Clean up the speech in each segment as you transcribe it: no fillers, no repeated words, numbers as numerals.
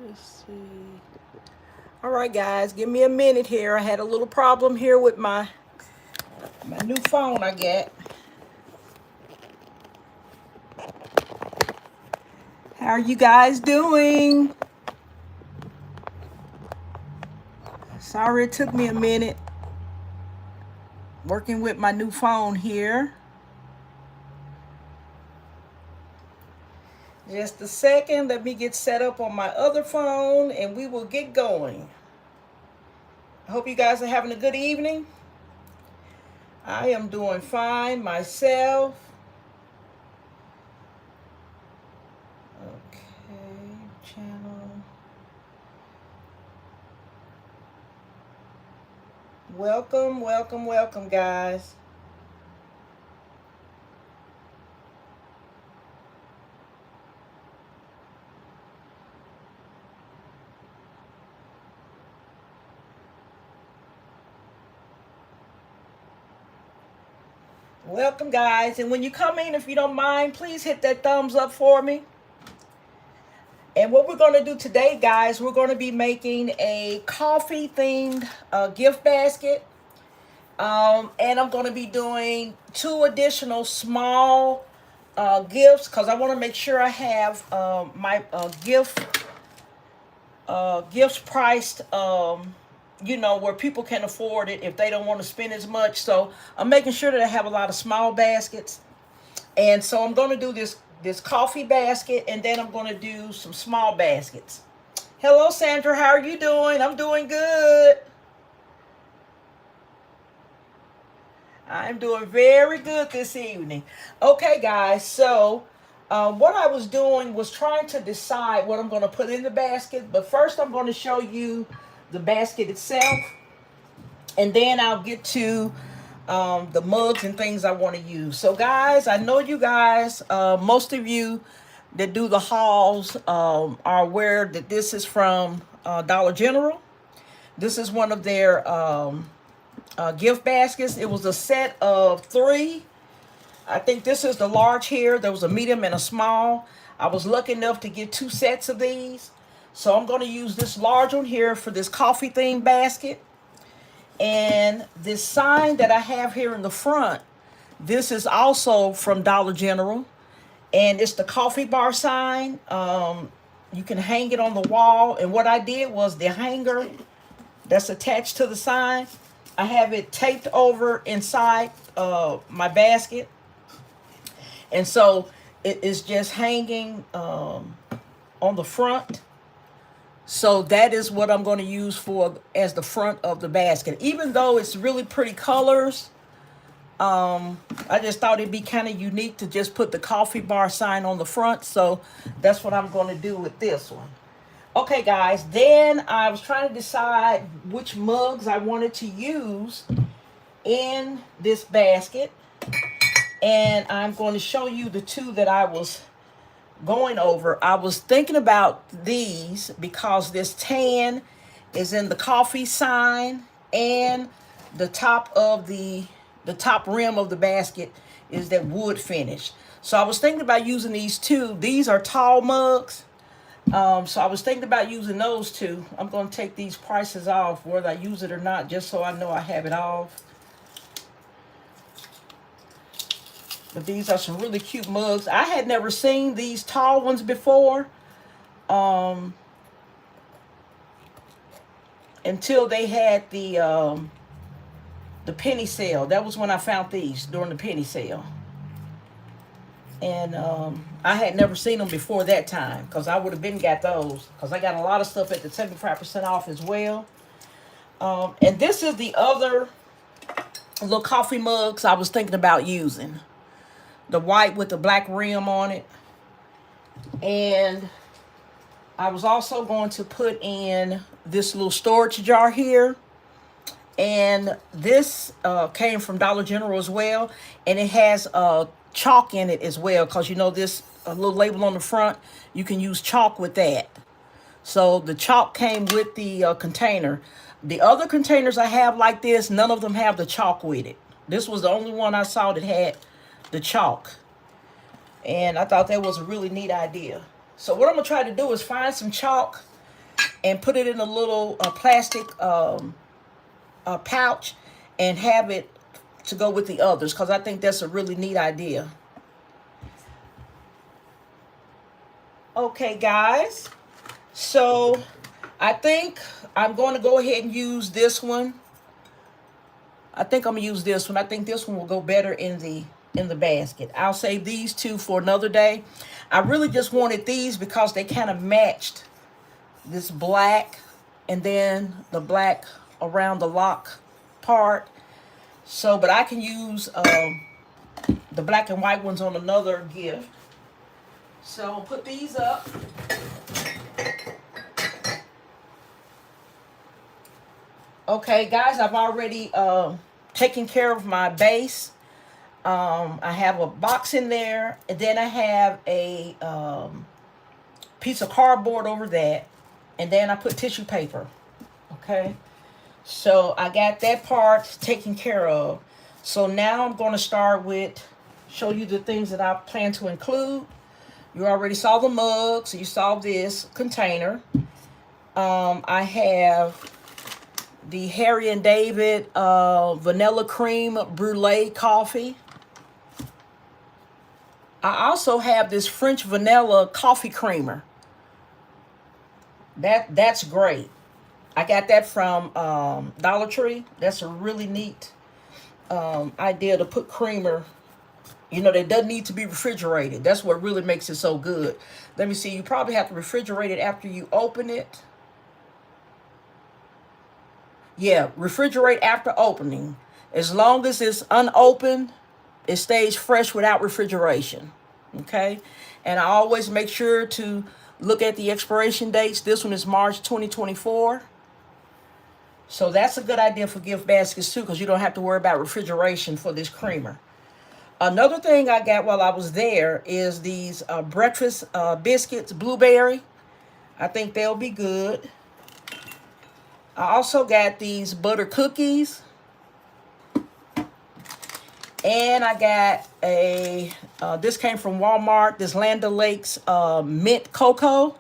Let's see. All right, guys, give me a minute here. I had a little problem here with my new phone I get. How are you guys doing? Sorry it took me a minute working with my new phone here. Just a second. Let me get set up on my other phone and we will get going. I hope you guys are having a good evening. I am doing fine myself. Okay, channel. Welcome, welcome, welcome, guys. Welcome, guys. And when you come in, if you don't mind, please hit that thumbs up for me. And what we're going to do today, guys, we're going to be making a coffee themed gift basket. And I'm going to be doing 2 additional small gifts because I want to make sure I have my gifts priced, where people can afford it if they don't want to spend as much. So I'm making sure that I have a lot of small baskets. And so I'm going to do this coffee basket, and then I'm going to do some small baskets. Hello, Sandra. How are you doing? I'm doing good. I'm doing very good this evening. Okay, guys. So what I was doing was trying to decide what I'm going to put in the basket. But first, I'm going to show you the basket itself. And then I'll get to the mugs and things I want to use. So guys, I know you guys, most of you that do the hauls are aware that this is from Dollar General. This is one of their gift baskets. It was a set of 3. I think this is the large here. There was a medium and a small. I was lucky enough to get 2 sets of these. So I'm going to use this large one here for this coffee themed basket. And this sign that I have here in the front, this is also from Dollar General. And it's the coffee bar sign. You can hang it on the wall. And what I did was the hanger that's attached to the sign, I have it taped over inside my basket. And so it is just hanging on the front. So that is what I'm going to use for as the front of the basket. Even though it's really pretty colors, I just thought it'd be kind of unique to just put the coffee bar sign on the front. So that's what I'm going to do with this one. Okay, guys. Then I was trying to decide which mugs I wanted to use in this basket. And I'm going to show you the 2 that I was going over. I was thinking about these because this tan is in the coffee sign, and the top of the top rim of the basket is that wood finish. So I was thinking about using these 2. These are tall mugs. So I was thinking about using those 2. I'm going to take these prices off whether I use it or not, just so I know I have it off. But these are some really cute mugs. I had never seen these tall ones before. Until they had the penny sale. That was when I found these, during the penny sale. And I had never seen them before that time, because I would have been got those. Because I got a lot of stuff at the 75% off as well. And this is the other little coffee mugs I was thinking about using. The white with the black rim on it. And I was also going to put in this little storage jar here. And this came from Dollar General as well. And it has chalk in it as well. Because you know this little label on the front, you can use chalk with that. So the chalk came with the container. The other containers I have like this, none of them have the chalk with it. This was the only one I saw that had the chalk. And I thought that was a really neat idea. So what I'm going to try to do is find some chalk and put it in a little plastic pouch and have it to go with the others, because I think that's a really neat idea. Okay, guys. So I think I'm going to go ahead and use this one. I think I'm gonna use this one. I think this one will go better in the basket. I'll save these two for another day. I really just wanted these because they kind of matched this black and then the black around the lock part. So, but I can use the black and white ones on another gift. So I'll put these up. Okay, guys, I've already taken care of my base. I have a box in there, and then I have a piece of cardboard over that, and then I put tissue paper. Okay, so I got that part taken care of. So now I'm going to start with show you the things that I plan to include. You already saw the mug, so you saw this container. I have the Harry and David vanilla cream brulee coffee. I also have this French vanilla coffee creamer. That's great. I got that from Dollar Tree. That's a really neat idea to put creamer. You know, that doesn't need to be refrigerated. That's what really makes it so good. Let me see. You probably have to refrigerate it after you open it. Yeah, refrigerate after opening. As long as it's unopened, it stays fresh without refrigeration. Okay? And I always make sure to look at the expiration dates. This one is March 2024. So that's a good idea for gift baskets too, because you don't have to worry about refrigeration for this creamer. Another thing I got while I was there is these breakfast biscuits, blueberry. I think they'll be good. I also got these butter cookies. And I got a, this came from Walmart, this Land O'Lakes mint cocoa.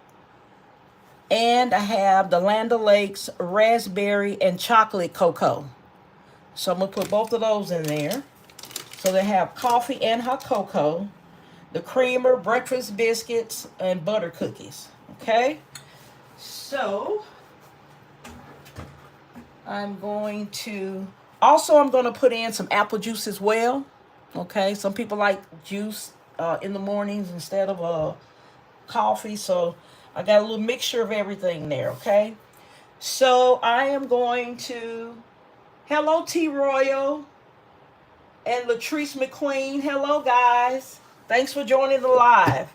And I have the Land O'Lakes raspberry and chocolate cocoa. So I'm going to put both of those in there. So they have coffee and hot cocoa, the creamer, breakfast biscuits, and butter cookies. Okay? So I'm going to put in some apple juice as well. Okay? Some people like juice in the mornings instead of coffee. So I got a little mixture of everything there. Okay? So I am going to, hello T Royal and Latrice McQueen. Hello, guys. Thanks for joining the live.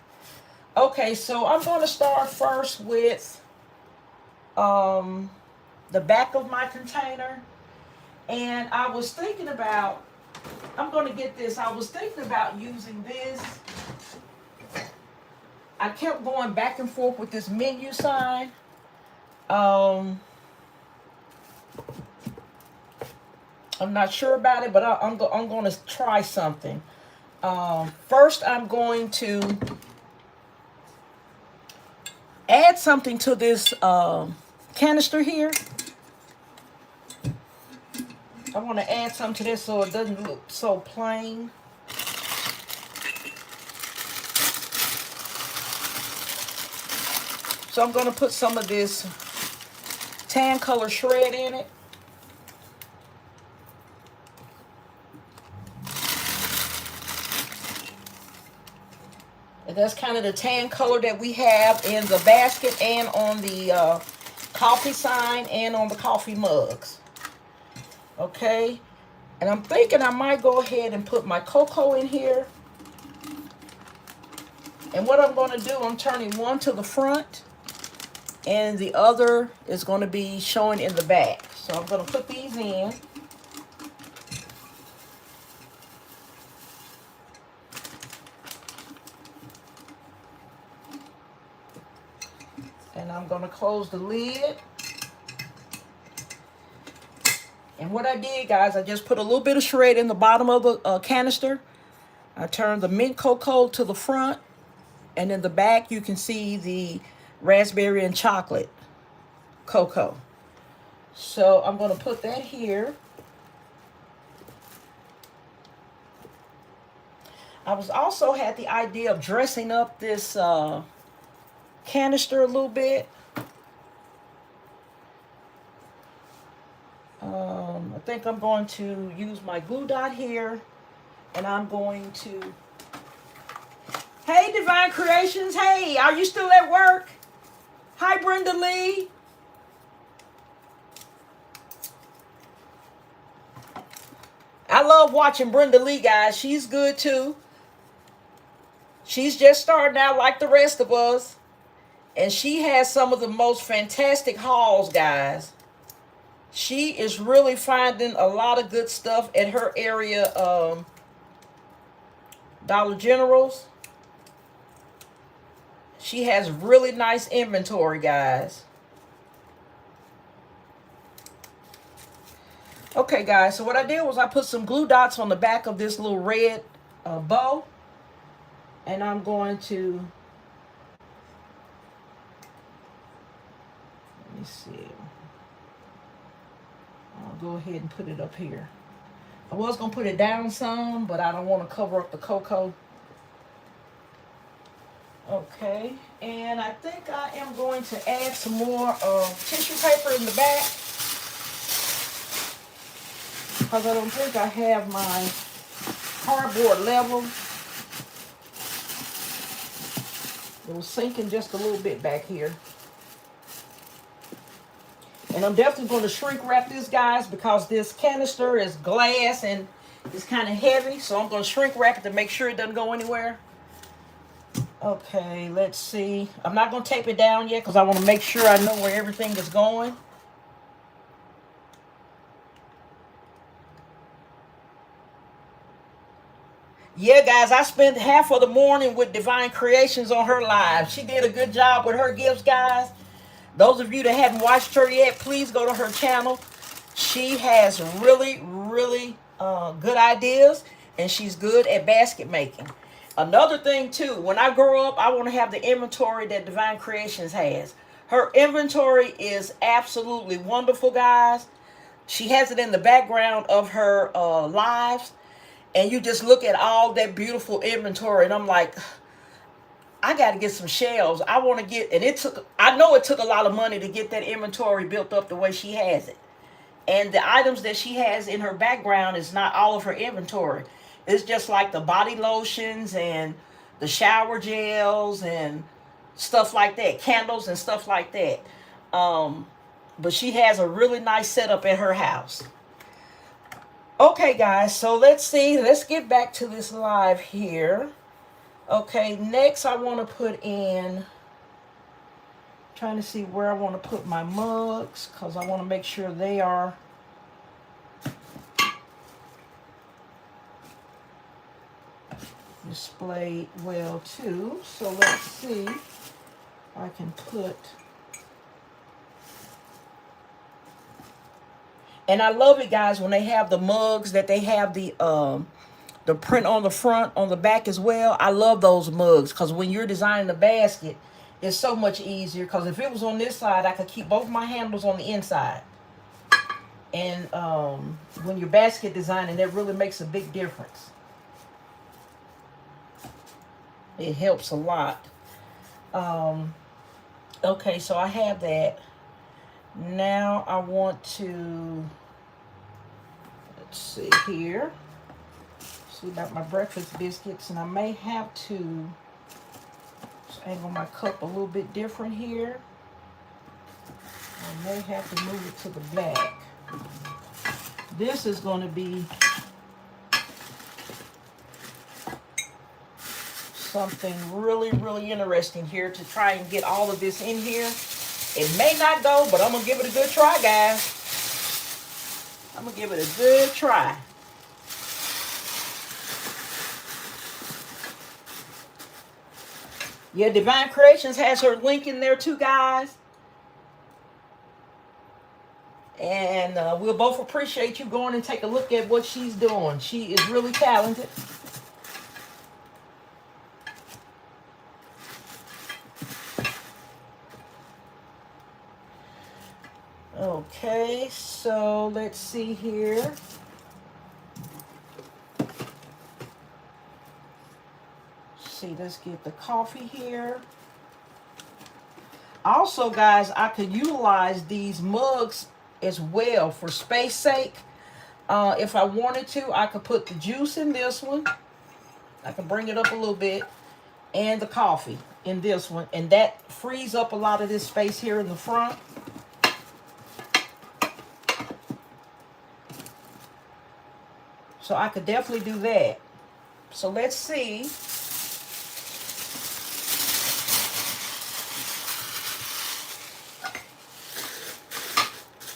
Okay, so I'm going to start first with the back of my container. And I was thinking about, I'm going to get this. I was thinking about using this. I kept going back and forth with this menu sign. I'm not sure about it, but I'm going to try something. First, I'm going to add something to this canister here. I want to add something to this so it doesn't look so plain. So I'm going to put some of this tan color shred in it. And that's kind of the tan color that we have in the basket and on the coffee sign and on the coffee mugs. Okay. And I'm thinking I might go ahead and put my cocoa in here. And what I'm going to do, I'm turning one to the front and the other is going to be showing in the back. So I'm going to put these in. And I'm going to close the lid. And what I did, guys, I just put a little bit of shred in the bottom of the canister. I turned the mint cocoa to the front. And in the back, you can see the raspberry and chocolate. cocoa. So I'm going to put that here. I was also had the idea of dressing up this canister a little bit. I think I'm going to use my glue dot here, and I'm going to... Hey, Divine Creations. Hey, are you still at work? Hi, Brenda Lee. I love watching Brenda Lee, guys. She's good, too. She's just starting out like the rest of us. And she has some of the most fantastic hauls, guys. She is really finding a lot of good stuff at her area Dollar Generals. She has really nice inventory, guys. Okay, guys, so what I did was I put some glue dots on the back of this little red bow. And I'm going to... Let me see. I'll go ahead and put it up here. I was going to put it down some, but I don't want to cover up the cocoa. Okay, and I think I am going to add some more tissue paper in the back, because I don't think I have my cardboard level. It was sinking just a little bit back here. And I'm definitely going to shrink wrap this, guys, because this canister is glass and it's kind of heavy. So I'm going to shrink wrap it to make sure it doesn't go anywhere. Okay, let's see. I'm not going to tape it down yet because I want to make sure I know where everything is going. Yeah, guys, I spent half of the morning with Divine Creations on her live. She did a good job with her gifts, guys. Those of you that haven't watched her yet, please go to her channel. She has really, really good ideas, and she's good at basket making. Another thing, too, when I grow up, I want to have the inventory that Divine Creations has. Her inventory is absolutely wonderful, guys. She has it in the background of her lives, and you just look at all that beautiful inventory, and I'm like... I got to get some shelves. I want to get, and I know it took a lot of money to get that inventory built up the way she has it. And the items that she has in her background is not all of her inventory. It's just like the body lotions and the shower gels and stuff like that, candles and stuff like that. But she has a really nice setup at her house. Okay, guys, so let's see. Let's get back to this live here. Okay, next I want to put in, trying to see where I want to put my mugs, because I want to make sure they are displayed well too. So let's see if I can put, and I love it, guys, when they have the mugs that they have the print on the front, on the back as well. I love those mugs because when you're designing the basket, it's so much easier. Because if it was on this side, I could keep both my handles on the inside. And when you're basket designing, that really makes a big difference. It helps a lot. Okay, so I have that. Now I want to, let's see here. See about my breakfast biscuits, and I may have to just angle my cup a little bit different here. I may have to move it to the back. This is going to be something really, really interesting here to try and get all of this in here. It may not go, but I'm going to give it a good try, guys. I'm going to give it a good try. Yeah, Divine Creations has her link in there too, guys. And we'll both appreciate you going and take a look at what she's doing. She is really talented. Okay, so let's see here. See, let's get the coffee here. Also, guys, I could utilize these mugs as well for space sake. If I wanted to, I could put the juice in this one. I can bring it up a little bit. And the coffee in this one. And that frees up a lot of this space here in the front. So I could definitely do that. So let's see.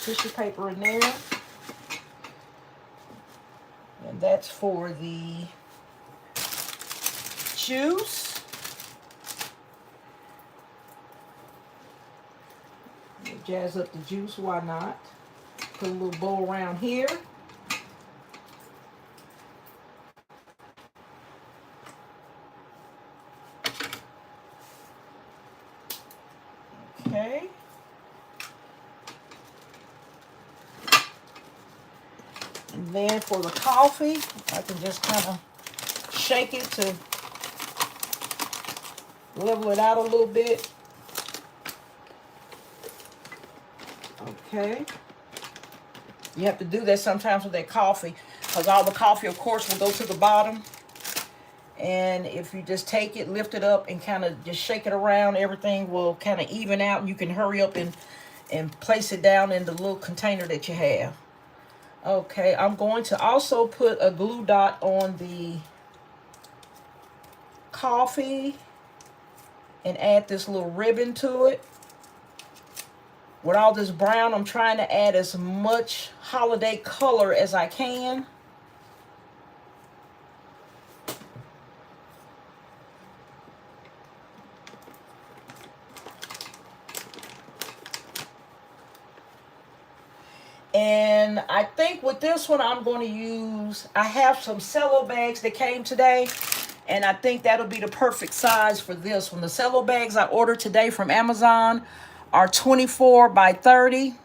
Tissue paper in there. And that's for the juice. Jazz up the juice, why not? Put a little bowl around here. Okay. And then for the coffee, I can just kind of shake it to level it out a little bit. Okay. You have to do that sometimes with that coffee, because all the coffee, of course, will go to the bottom. And if you just take it, lift it up, and kind of just shake it around, everything will kind of even out, and you can hurry up and place it down in the little container that you have. Okay, I'm going to also put a glue dot on the coffee and add this little ribbon to it. With all this brown, I'm trying to add as much holiday color as I can. And I think with this one, I'm going to use, I have some cello bags that came today. And I think that'll be the perfect size for this one. The cello bags I ordered today from Amazon are 24 by 30.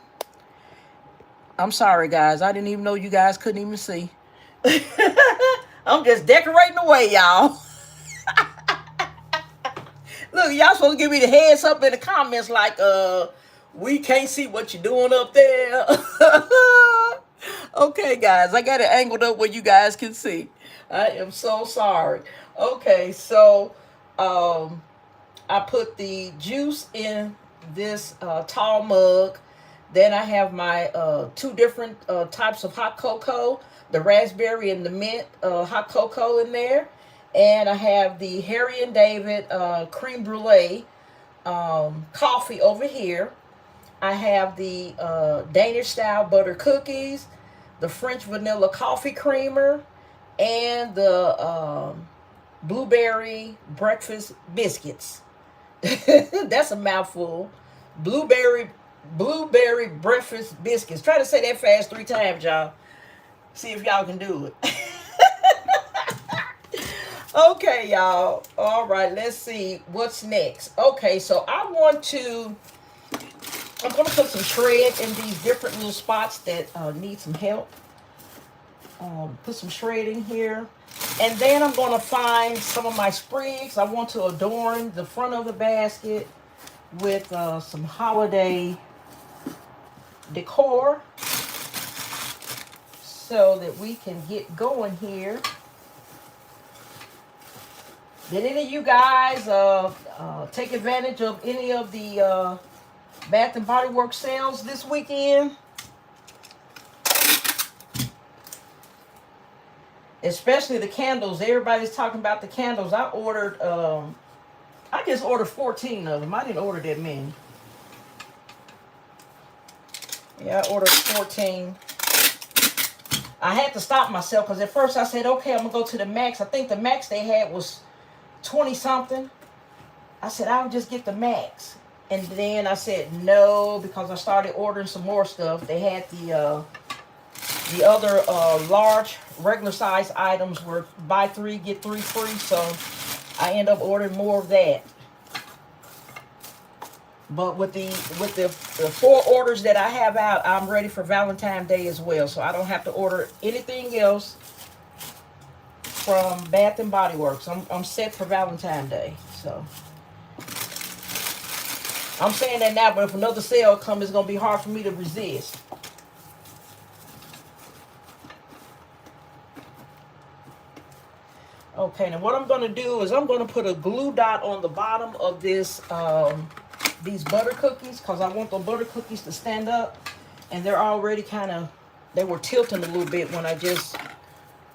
I'm sorry, guys. I didn't even know you guys couldn't even see. I'm just decorating away, y'all. Look, y'all supposed to give me the heads up in the comments like, we can't see what you're doing up there. Okay, guys, I got it angled up where you guys can see. I am so sorry. Okay, so I put the juice in this tall mug. Then I have my two different types of hot cocoa, the raspberry and the mint hot cocoa in there. And I have the Harry and David creme brulee coffee over here. I have the Danish style butter cookies, the French vanilla coffee creamer, and the blueberry breakfast biscuits. That's a mouthful. Blueberry breakfast biscuits. Try to say that fast 3 times, y'all. See if y'all can do it. Okay, y'all. All right, let's see what's next. Okay, so I'm going to put some shred in these different little spots that need some help. Put some shred in here. And then I'm going to find some of my sprigs. I want to adorn the front of the basket with some holiday decor so that we can get going here. Did any of you guys take advantage of any of the Bath and Body Works sales this weekend? Especially the candles. Everybody's talking about the candles. I just ordered 14 of them. I didn't order that many. Yeah, I ordered 14. I had to stop myself because at first I said, okay, I'm going to go to the max. I think the max they had was 20 something. I said, I'll just get the max. And then I said no, because I started ordering some more stuff. They had the other large regular size items were buy 3 get 3 free, so I end up ordering more of that. But with the 4 orders that I have out, I'm ready for Valentine's Day as well. So I don't have to order anything else from Bath and Body Works. I'm set for Valentine's Day. So I'm saying that now, but if another sale comes, it's gonna be hard for me to resist. Okay, now what I'm gonna do is I'm gonna put a glue dot on the bottom of this these butter cookies, because I want the butter cookies to stand up, and they're already they were tilting a little bit when I just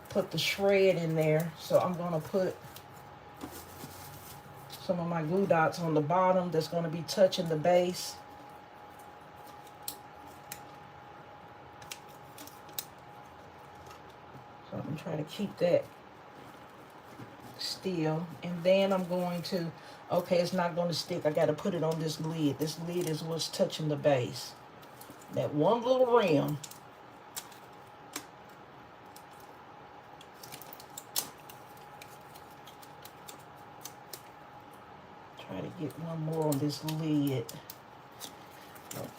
put the shred in there. So I'm gonna put some of my glue dots on the bottom that's gonna be touching the base. So I'm gonna try to keep that still, and then I'm going to, okay, it's not going to stick. I got to put it on this lid. This lid is what's touching the base. That one little rim. Try to get one more on this lid.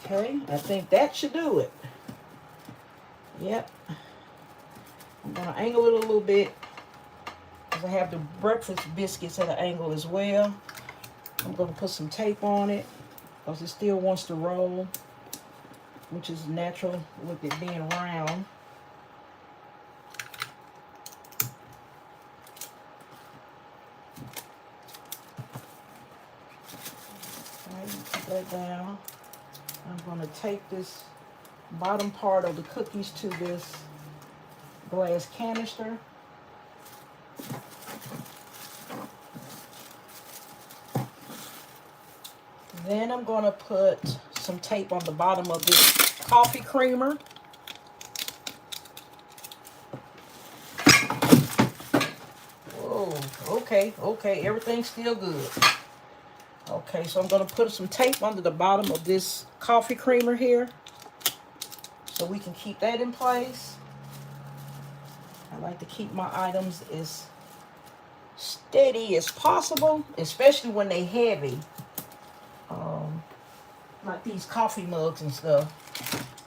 Okay, I think that should do it. Yep. I'm going to angle it a little bit, because I have the breakfast biscuits at an angle as well. I'm going to put some tape on it, because it still wants to roll, which is natural with it being round. Put that down. I'm going to take this bottom part of the cookies to this glass canister. Then I'm going to put some tape on the bottom of this coffee creamer. Whoa, okay, everything's still good. Okay, so I'm going to put some tape under the bottom of this coffee creamer here, so we can keep that in place. I like to keep my items as steady as possible, especially when they're heavy. Like these coffee mugs and stuff.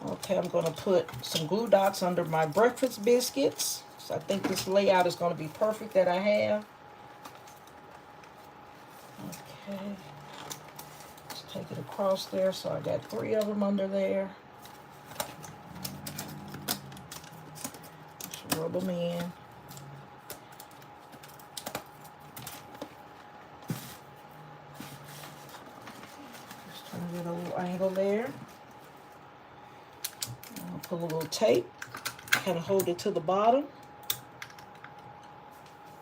Okay, I'm going to put some glue dots under my breakfast biscuits. So I think this layout is going to be perfect that I have. Okay. Let's take it across there. So I got 3 of them under there. Just rub them in. Get a little angle there. I'll put a little tape, kind of hold it to the bottom.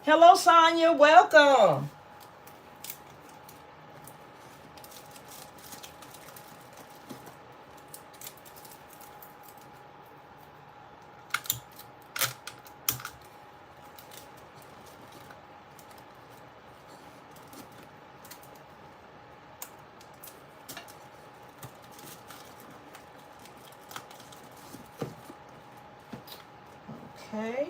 Hello, Sonia, welcome. Okay.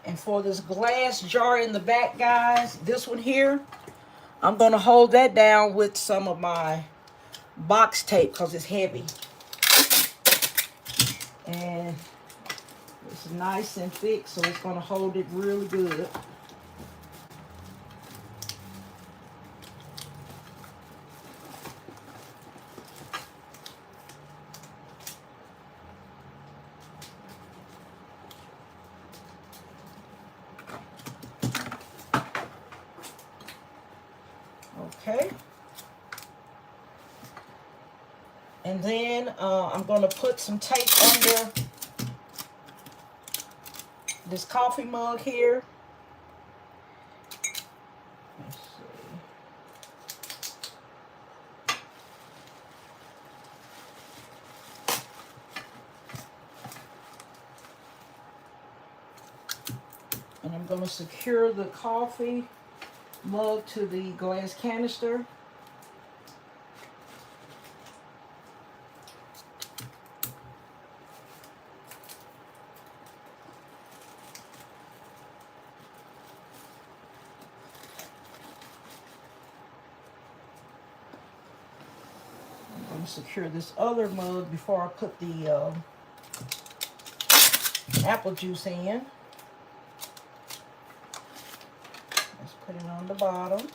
And for this glass jar in the back, guys, this one here, I'm going to hold that down with some of my box tape because it's heavy. And it's nice and thick, so it's going to hold it really good. Okay. And then I'm going to put some tape under this coffee mug here. Let's see. And I'm going to secure the coffee mug to the glass canister. secure this other mug before I put the apple juice in. Let's put it on the bottom.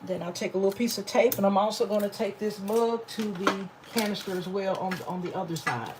Then I'll take a little piece of tape, and I'm also going to take this mug to the canister as well on the other side.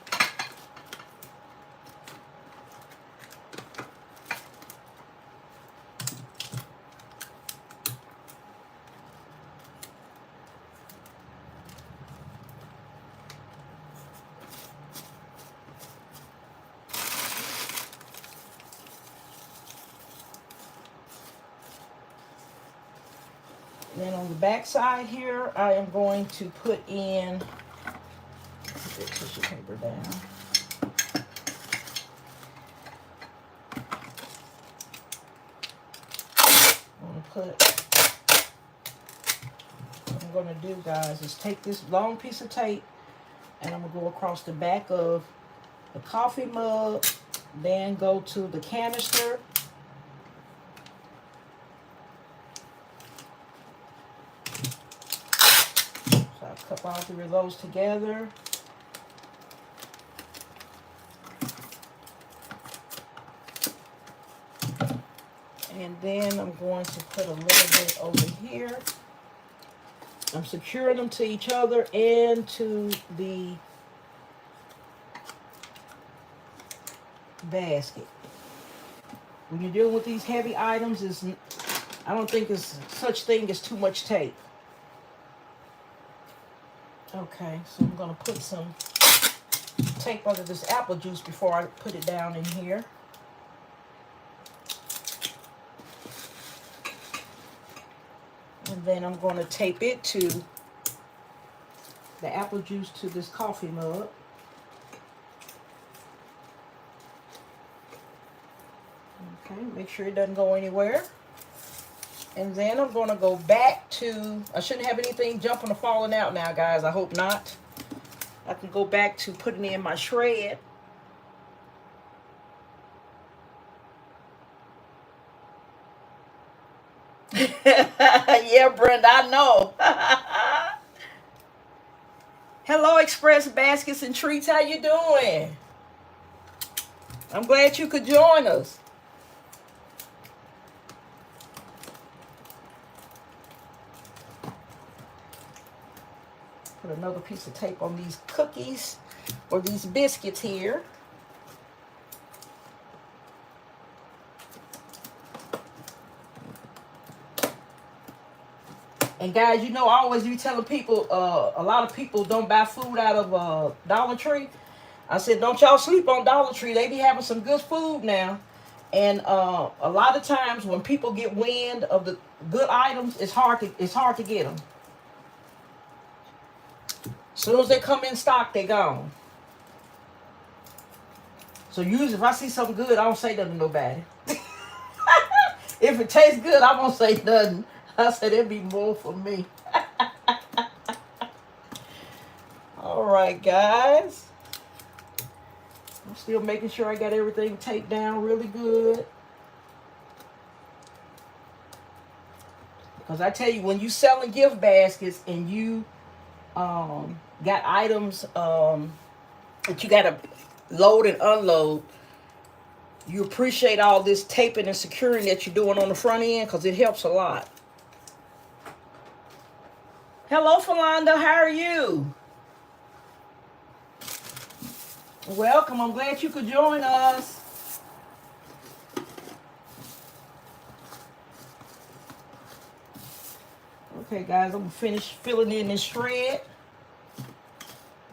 Then on the back side here, I am going to put in, put that tissue paper down. What I'm going to do, guys, is take this long piece of tape and I'm going to go across the back of the coffee mug, then go to the canister. Cup all three of those together. And then I'm going to put a little bit over here. I'm securing them to each other and to the basket. When you're dealing with these heavy items, I don't think there's such thing as too much tape. Okay, so I'm going to put some tape under this apple juice before I put it down in here. And then I'm going to tape it to the apple juice to this coffee mug. Okay, make sure it doesn't go anywhere. And then I'm going to go back to, I shouldn't have anything jumping or falling out now, guys. I hope not. I can go back to putting in my shred. Yeah, Brenda, I know. Hello, Express Baskets and Treats. How you doing? I'm glad you could join us. Put another piece of tape on these cookies or these biscuits here. And guys, you know, I always be telling people, a lot of people don't buy food out of Dollar Tree. I said, don't y'all sleep on Dollar Tree. They be having some good food now. And a lot of times when people get wind of the good items, it's hard to get them. As soon as they come in stock, they gone. So usually if I see something good, I don't say nothing to nobody. If it tastes good, I won't say nothing. I said it'd be more for me. All right, guys. I'm still making sure I got everything taped down really good. Because I tell you, when you selling gift baskets and you got items that you got to load and unload, you appreciate all this taping and securing that you're doing on the front end because it helps a lot. Hello, Philanda. How are you? Welcome. I'm glad you could join us. Okay, guys, I'm going to finish filling in this shred.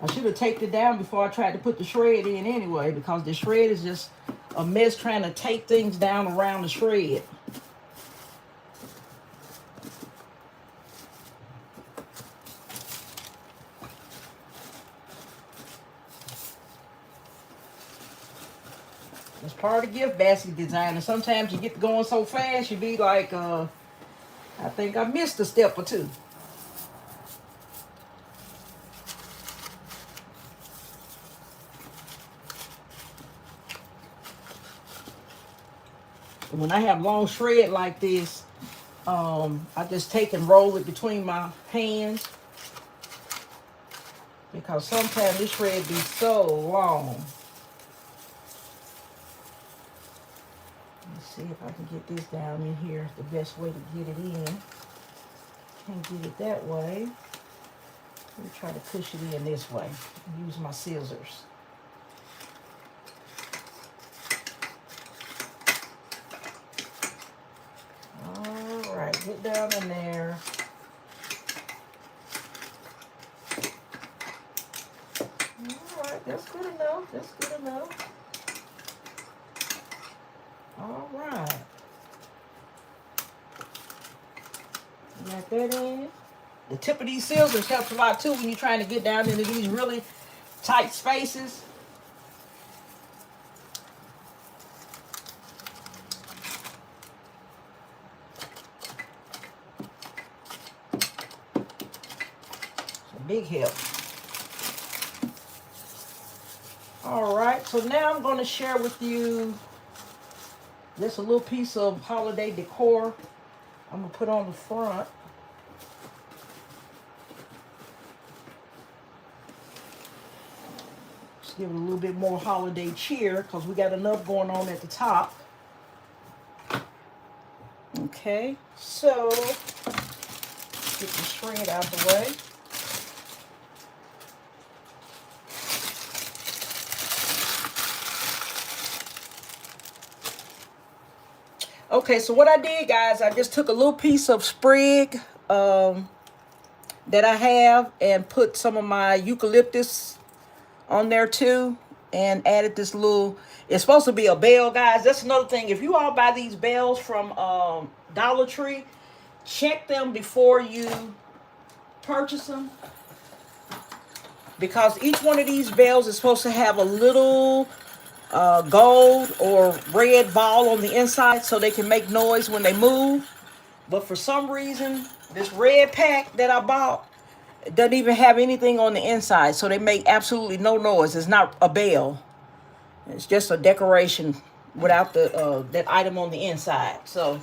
I should have taped it down before I tried to put the shred in anyway, because the shred is just a mess trying to tape things down around the shred. It's part of gift basket design, and sometimes you get going so fast, you be like, I think I missed a step or two. When I have long shred like this, I just take and roll it between my hands, because sometimes this shred be so long. Let's see if I can get this down in here. The best way to get it in. Can't get it that way. Let me try to push it in this way. Use my scissors. All right, get down in there. All right, that's good enough. That's good enough. All right. Got that in. The tip of these scissors helps a lot too when you're trying to get down into these really tight spaces. It's a big help. All right, so now I'm going to share with you just a little piece of holiday decor I'm going to put on the front. Just give it a little bit more holiday cheer, because we got enough going on at the top. Okay, so get the shred out the way. Okay, so what I did, guys, I just took a little piece of sprig that I have and put some of my eucalyptus on there too, and added this little, it's supposed to be a bell, guys. That's another thing. If you all buy these bells from Dollar Tree, check them before you purchase them, because each one of these bells is supposed to have a little gold or red ball on the inside so they can make noise when they move. But for some reason, this red pack that I bought, it doesn't even have anything on the inside, so they make absolutely no noise. It's not a bell. It's just a decoration without the that item on the inside. So,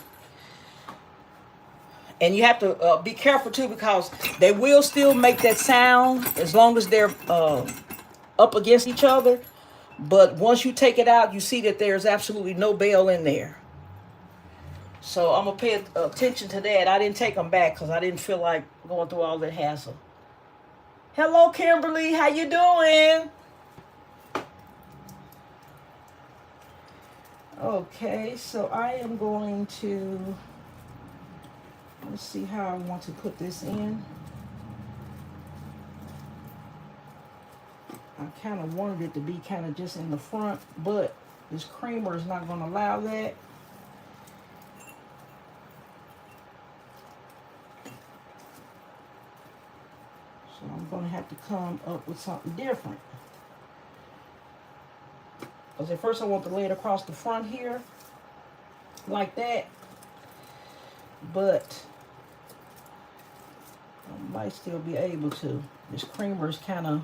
and you have to be careful too, because they will still make that sound as long as they're up against each other. But once you take it out, you see that there's absolutely no bell in there. So I'm going to pay attention to that. I didn't take them back because I didn't feel like going through all that hassle. Hello, Kimberly. How you doing? Okay, so I am going to, let's see how I want to put this in. I kind of wanted it to be kind of just in the front, but this creamer is not going to allow that. So I'm going to have to come up with something different. Because at first I want to lay it across the front here, like that. But I might still be able to. This creamer is kind of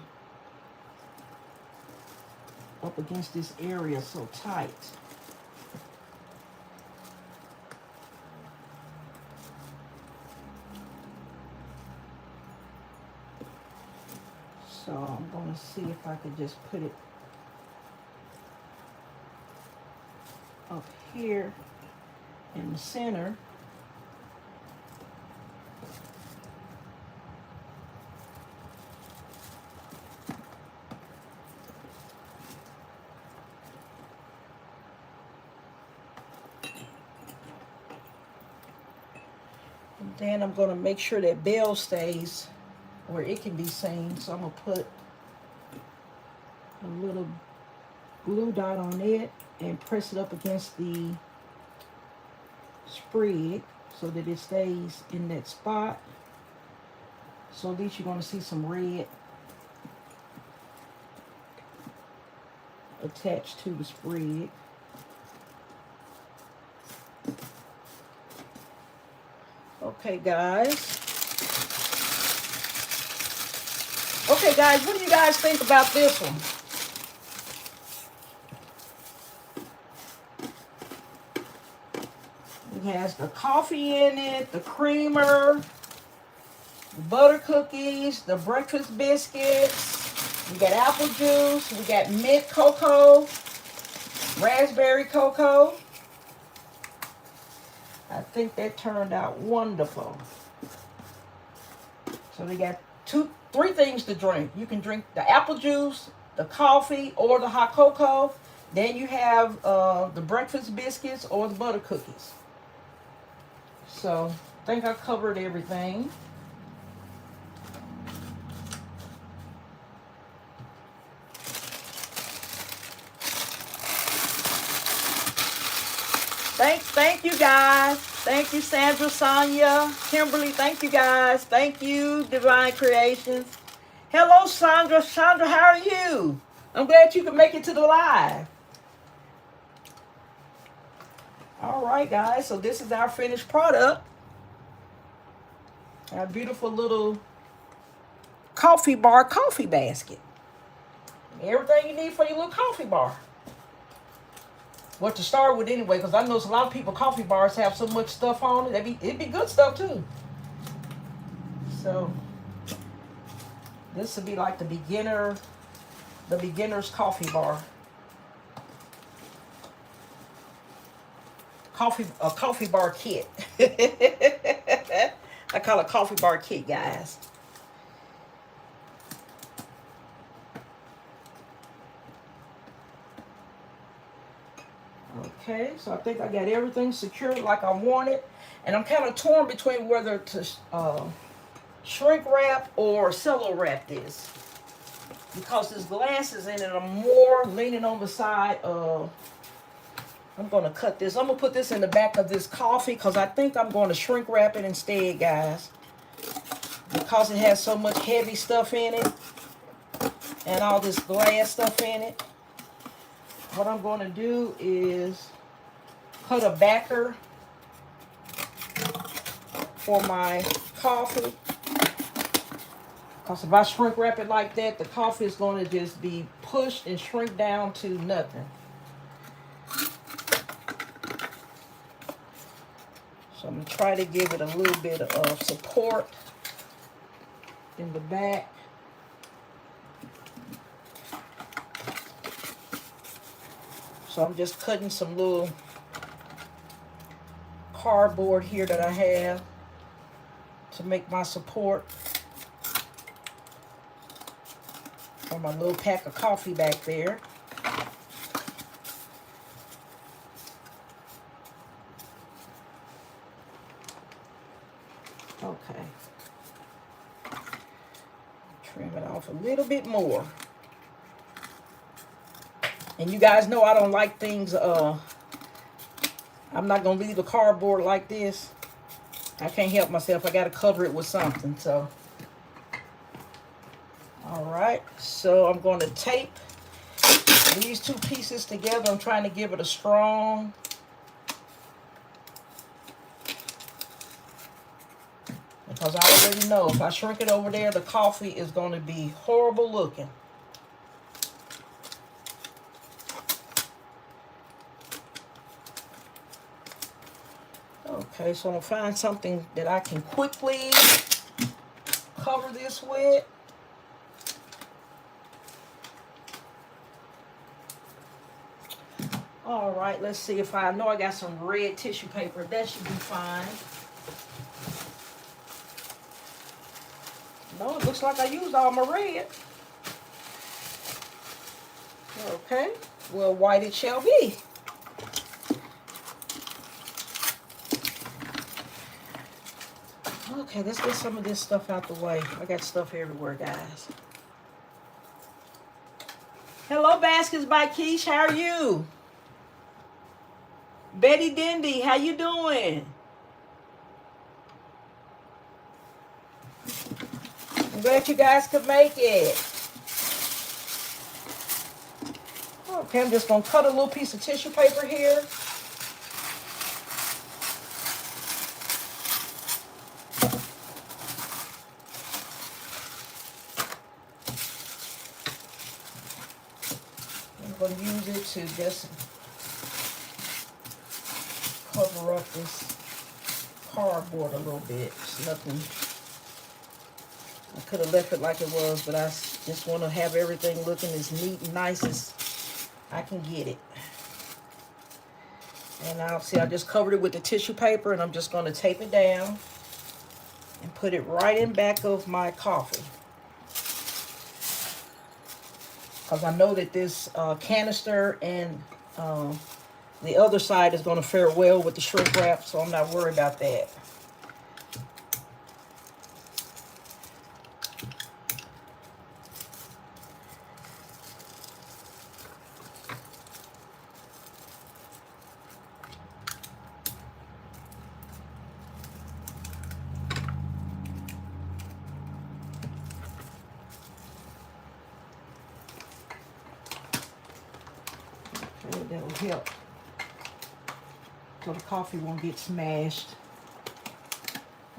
up against this area so tight. So I'm going to see if I could just put it up here in the center. And then I'm going to make sure that bell stays where it can be seen. So I'm going to put a little glue dot on it and press it up against the sprig so that it stays in that spot. So at least you're going to see some red attached to the sprig. Okay, guys. Okay, guys, what do you guys think about this one? has the coffee in it, the creamer, the butter cookies, the breakfast biscuits. We got apple juice. We got mint cocoa, raspberry cocoa. I think that turned out wonderful. So they got three things to drink. You can drink the apple juice, the coffee, or the hot cocoa. Then you have the breakfast biscuits or the butter cookies. So I think I covered everything. Thank you guys. Thank you, Sandra, Sonia, Kimberly. Thank you guys. Thank you, Divine Creations. Hello, Sandra. Sandra, how are you? I'm glad you could make it to the live. All right, guys. So this is our finished product. Our beautiful little coffee bar coffee basket. Everything you need for your little coffee bar. What to start with anyway, because I know a lot of people coffee bars have so much stuff on it. It'd be good stuff too. So this would be like the beginner's coffee bar. A coffee bar kit. I call it coffee bar kit, guys. Okay, so I think I got everything secured like I wanted. And I'm kind of torn between whether to shrink wrap or cello wrap this. Because there's glasses in it, I'm more leaning on the side of, I'm going to cut this. I'm going to put this in the back of this coffee because I think I'm going to shrink wrap it instead, guys. Because it has so much heavy stuff in it and all this glass stuff in it. What I'm going to do is cut a backer for my coffee. Because if I shrink wrap it like that, the coffee is going to just be pushed and shrink down to nothing. So I'm going to try to give it a little bit of support in the back. So I'm just cutting some little cardboard here that I have to make my support for my little pack of coffee back there. Okay. Trim it off a little bit more. And you guys know I don't like things, I'm not going to leave the cardboard like this. I can't help myself. I got to cover it with something. So, all right. So I'm going to tape these two pieces together. I'm trying to give it a strong. Because I already know if I shrink it over there, the coffee is going to be horrible looking. Okay, so I'm going to find something that I can quickly cover this with. All right, let's see if I know I got some red tissue paper. That should be fine. No, it looks like I used all my red. Okay, well, white it shall be. Okay, let's get some of this stuff out the way. I got stuff everywhere, guys. Hello, Baskets by Keish. How are you? Betty Dindy, how you doing? I'm glad you guys could make it. Okay, I'm just going to cut a little piece of tissue paper here. I'm going to use it to just cover up this cardboard a little bit. It's nothing. I could have left it like it was, but I just want to have everything looking as neat and nice as I can get it. And now, see, I just covered it with the tissue paper, and I'm just going to tape it down and put it right in back of my coffee. Because I know that this canister and the other side is going to fare well with the shrink wrap, so I'm not worried about that. Okay, that'll help so the coffee won't get smashed.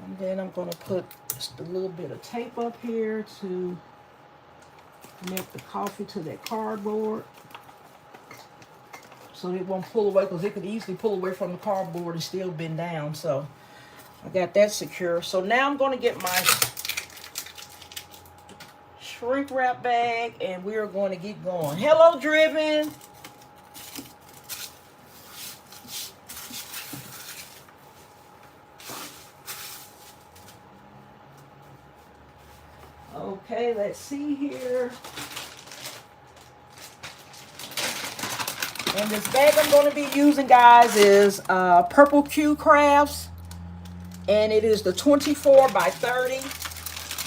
And then I'm going to put just a little bit of tape up here to connect the coffee to that cardboard so it won't pull away, because it could easily pull away from the cardboard and still bend down. So I got that secure. So now I'm going to get my shrink wrap bag and we are going to get going. Hello, Driven. Okay, let's see here. And this bag I'm going to be using, guys, is Purple Q Crafts. And it is the 24 by 30.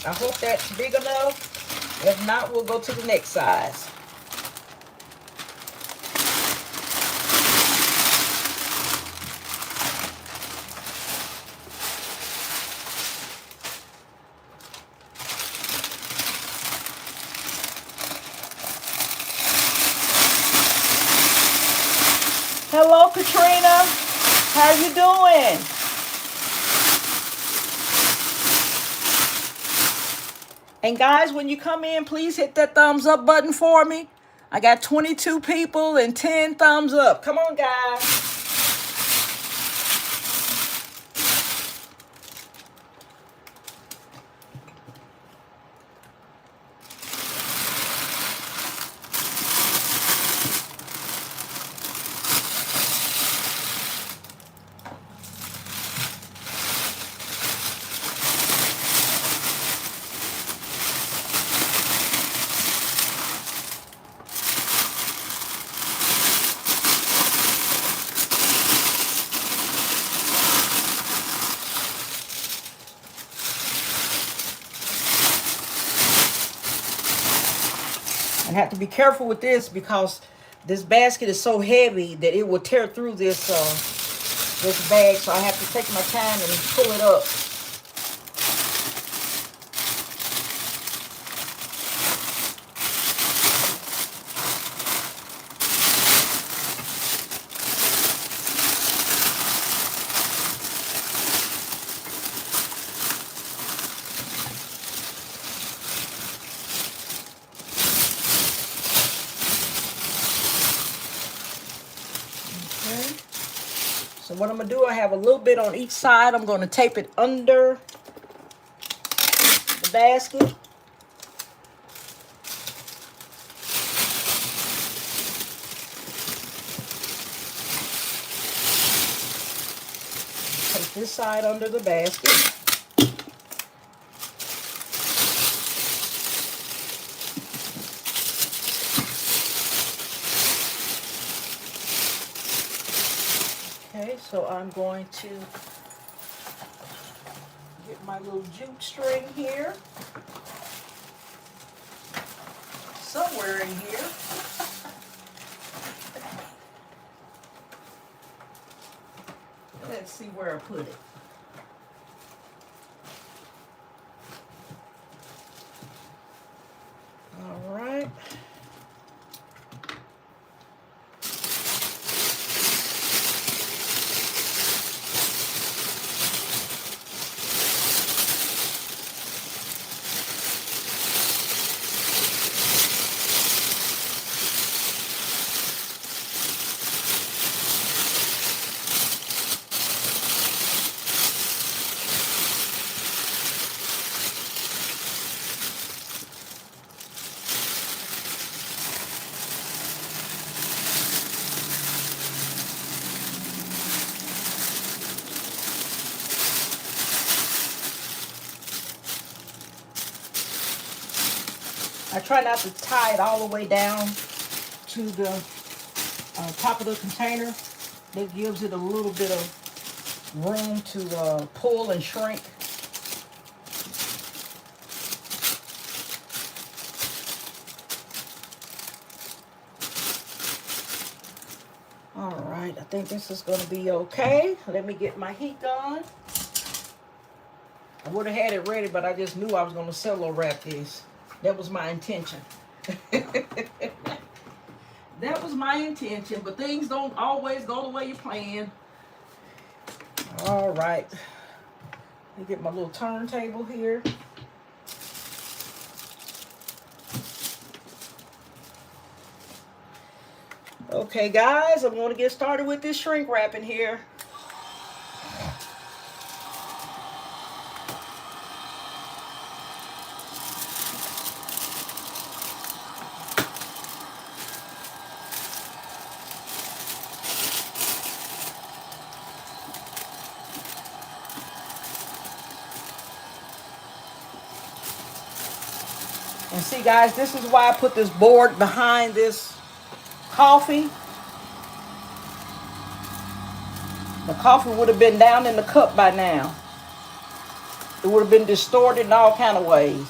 I hope that's big enough. If not, we'll go to the next size. Hello, Katrina. How you doing? And guys, when you come in, please hit that thumbs up button for me. I got 22 people and 10 thumbs up. Come on, guys. And have to be careful with this because this basket is so heavy that it will tear through this this bag. So I have to take my time and pull it up. So what I'm going to do, I have a little bit on each side. I'm going to tape it under the basket. Take this side under the basket. Okay, so I'm going to get my little jute string here. Somewhere in here. Let's see where I put it. All right. I try not to tie it all the way down to the top of the container. That gives it a little bit of room to pull and shrink. All right, I think this is going to be okay. Let me get my heat gun. I would have had it ready, but I just knew I was going to cello wrap this. That was my intention. That was my intention, but things don't always go the way you plan. All right. Let me get my little turntable here. Okay, guys, I'm going to get started with this shrink wrapping here. And see, guys, this is why I put this board behind this coffee. The coffee would have been down in the cup by now. It would have been distorted in all kind of ways.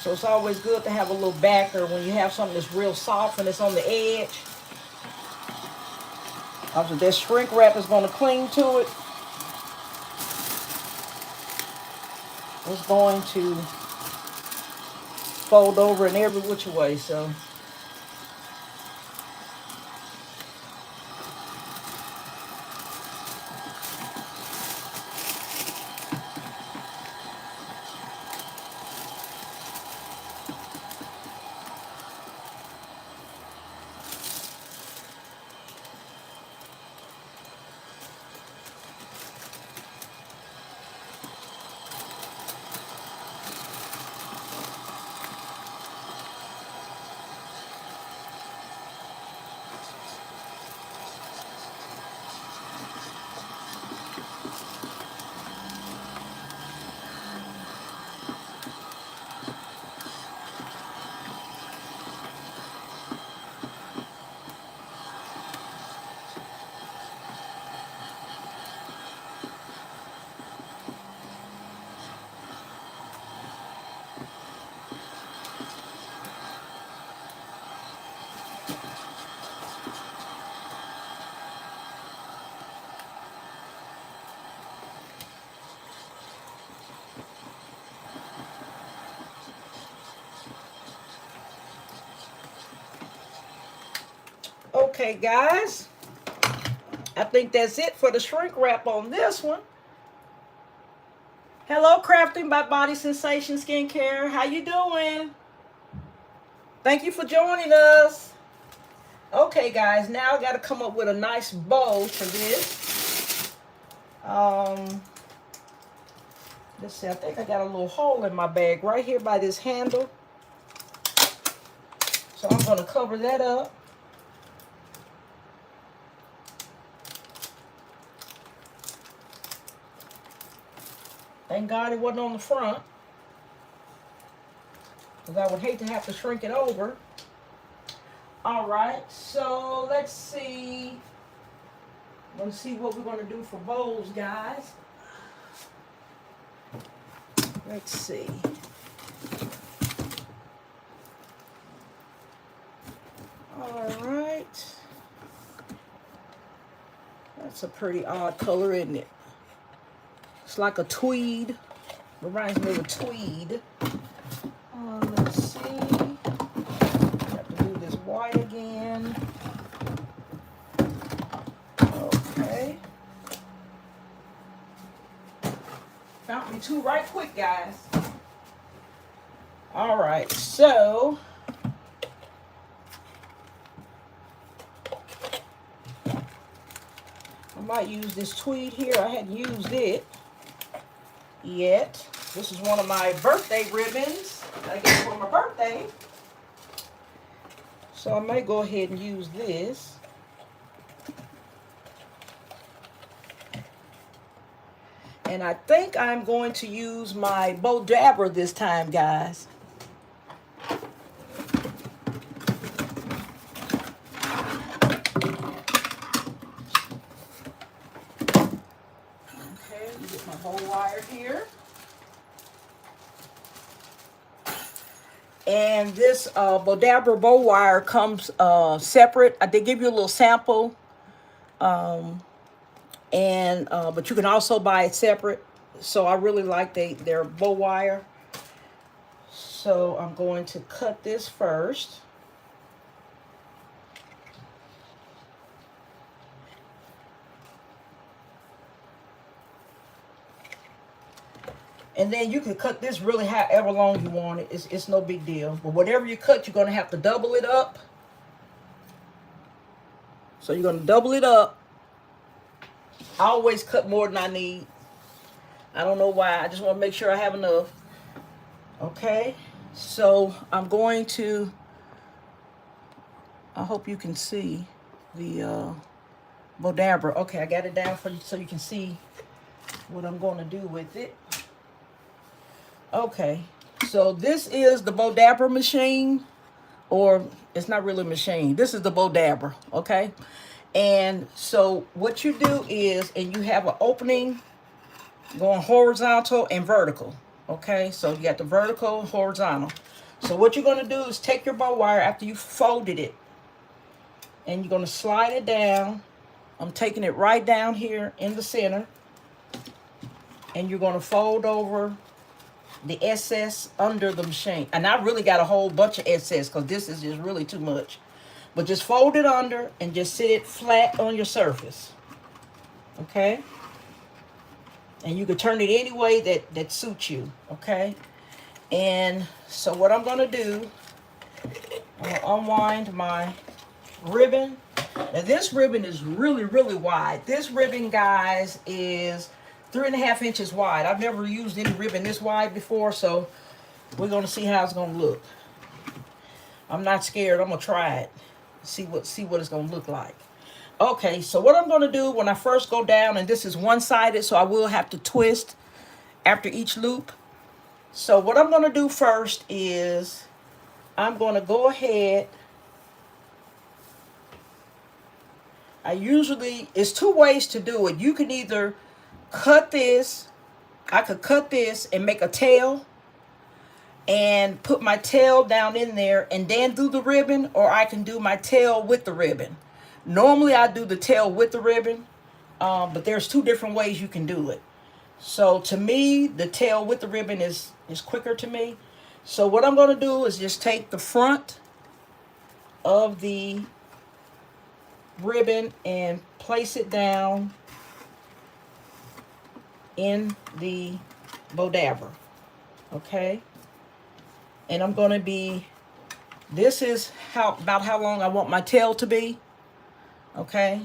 So it's always good to have a little backer when you have something that's real soft and it's on the edge. After that shrink wrap is going to cling to it. It's going to fold over in every which way, so. Okay, guys, I think that's it for the shrink wrap on this one. Hello, Crafting by Body Sensation Skincare. How you doing? Thank you for joining us. Okay, guys, now I got to come up with a nice bow for this. Let's see, I think I got a little hole in my bag right here by this handle. So I'm going to cover that up. Thank God it wasn't on the front, because I would hate to have to shrink it over. All right, so let's see. Let's see what we're going to do for bowls, guys. Let's see. All right. That's a pretty odd color, isn't it? It's like a tweed. Reminds me of a tweed. Let's see. Have to do this white again. Okay. Found me two right quick, guys. All right, so I might use this tweed here. I hadn't used it yet. This is one of my birthday ribbons that I got for my birthday. So I may go ahead and use this. And I think I'm going to use my bow dabber this time, guys. And this Bodabra bow wire comes separate. I did give you a little sample, and but you can also buy it separate. So I really like their bow wire. So I'm going to cut this first. And then you can cut this really however long you want it. It's no big deal. But whatever you cut, you're going to have to double it up. So you're going to double it up. I always cut more than I need. I don't know why. I just want to make sure I have enough. Okay. So I'm going to, I hope you can see the Bodabra. Okay, I got it down for you so you can see what I'm going to do with it. Okay, so this is the Bodabra machine, or it's not really a machine. This is the Bodabra, okay? And so what you do is, and you have an opening going horizontal and vertical, okay? So you got the vertical and horizontal. So what you're going to do is take your bow wire after you folded it, and you're going to slide it down. I'm taking it right down here in the center, and you're going to fold over the excess under the machine. And I really got a whole bunch of excess because this is just really too much. But just fold it under and just sit it flat on your surface. Okay? And you can turn it any way that suits you. Okay? And so what I'm going to do, I'm going to unwind my ribbon. Now this ribbon is really, really wide. This ribbon, guys, is 3.5 inches wide. I've never used any ribbon this wide before, so we're going to see how it's going to look. I'm not scared. I'm going to try it. See what it's going to look like. Okay, so what I'm going to do when I first go down, and this is one-sided, so I will have to twist after each loop. So what I'm going to do first is I'm going to go ahead. It's 2 ways to do it. You can either cut this. I could cut this and make a tail and put my tail down in there and then do the ribbon, or I can do my tail with the ribbon. Normally I do the tail with the ribbon, but there's 2 different ways you can do it. So to me, the tail with the ribbon is quicker to me. So what I'm going to do is just take the front of the ribbon and place it down in the Bodabra. Okay? And I'm going to be, this is about how long I want my tail to be. Okay?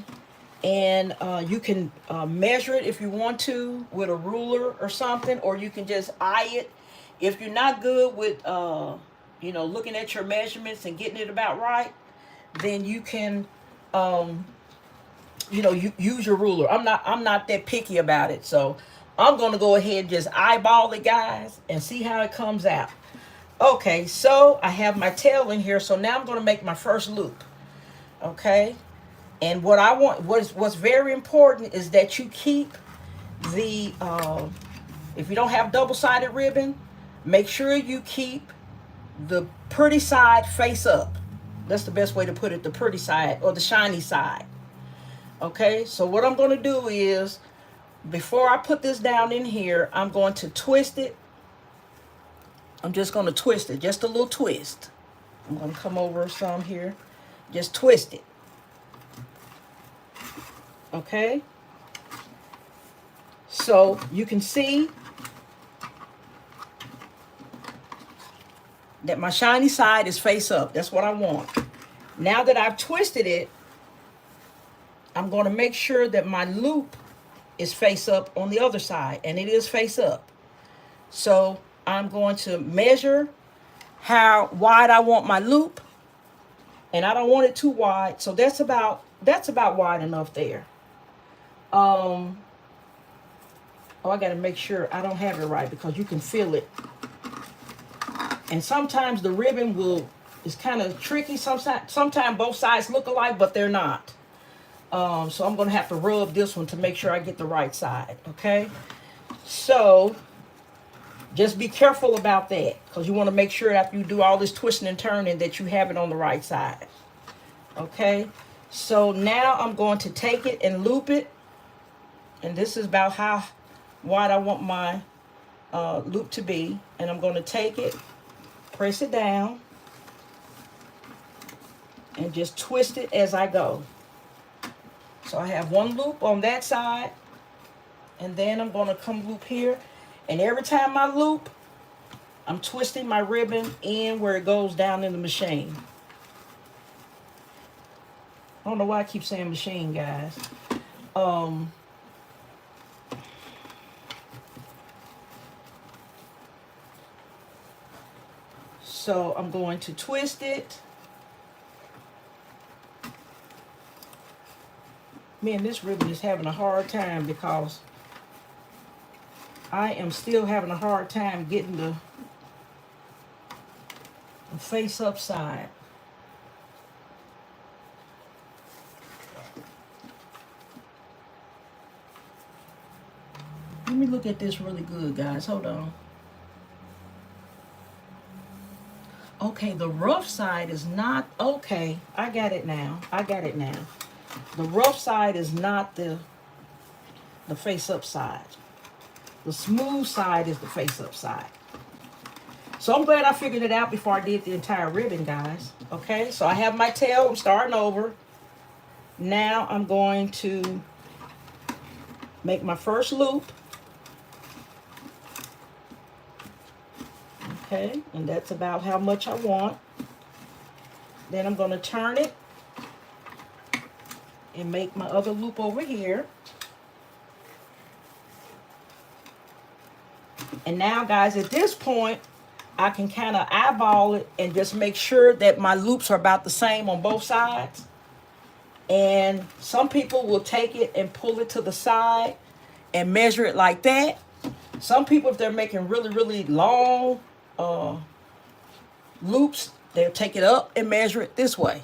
And you can measure it if you want to with a ruler or something, or you can just eye it. If you're not good with, looking at your measurements and getting it about right, then you can, you use your ruler. I'm not that picky about it, so I'm going to go ahead and just eyeball it, guys, and see how it comes out. Okay, so I have my tail in here, so now I'm going to make my first loop. Okay? And what I want, what's very important is that you keep the, if you don't have double-sided ribbon, make sure you keep the pretty side face up. That's the best way to put it, the pretty side or the shiny side. Okay, so what I'm going to do is, before I put this down in here, I'm going to twist it. I'm just going to twist it, just a little twist. I'm going to come over some here. Just twist it. Okay? So you can see that my shiny side is face up. That's what I want. Now that I've twisted it, I'm going to make sure that my loop is face up on the other side, and it is face up. So I'm going to measure how wide I want my loop, and I don't want it too wide, so that's about wide enough there. Oh, I got to make sure I don't have it right, because you can feel it. And sometimes the ribbon is kind of tricky. Sometimes both sides look alike, but they're not. So I'm going to have to rub this one to make sure I get the right side. Okay. So Just be careful about that, because you want to make sure after you do all this twisting and turning that you have it on the right side. Okay, so now I'm going to take it and loop it, and this is about how wide I want my loop to be. And I'm going to take it, press it down, and just twist it as I go. So I have one loop on that side, and then I'm going to come loop here, and every time I loop, I'm twisting my ribbon in where it goes down in the machine. I don't know why I keep saying machine, guys. So I'm going to twist it. Man, this ribbon is having a hard time because I am still having a hard time getting the face up side. Let me look at this really good, guys. Hold on. Okay, the rough side is not, okay, I got it now. I got it now. The rough side is not the face up side. The smooth side is the face up side. So I'm glad I figured it out before I did the entire ribbon, guys. Okay, so I have my tail. I'm starting over. Now I'm going to make my first loop. Okay, and that's about how much I want. Then I'm going to turn it and make my other loop over here. And now, guys, at this point, I can kind of eyeball it and just make sure that my loops are about the same on both sides. And some people will take it and pull it to the side and measure it like that. Some people, if they're making really, really long loops, they'll take it up and measure it this way.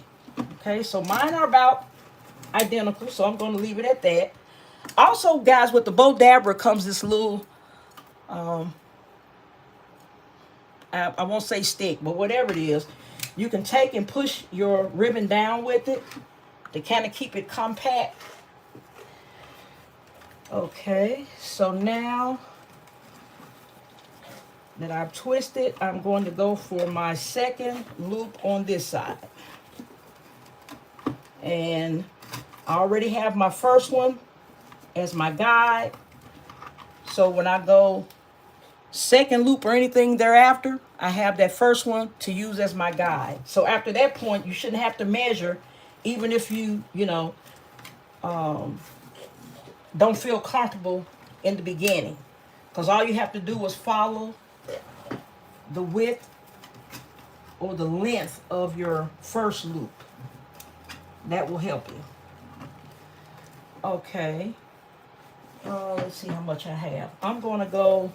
Okay, so mine are about identical, so I'm going to leave it at that. Also, guys, with the Bow Dabber comes this little I won't say stick, but whatever it is, you can take and push your ribbon down with it to kind of keep it compact. Okay, so now that I've twisted, I'm going to go for my second loop on this side. And I already have my first one as my guide. So when I go second loop or anything thereafter, I have that first one to use as my guide. So after that point, you shouldn't have to measure, even if you don't feel comfortable in the beginning, because all you have to do is follow the width or the length of your first loop. That will help you. Okay. Let's see how much I have. I'm going to go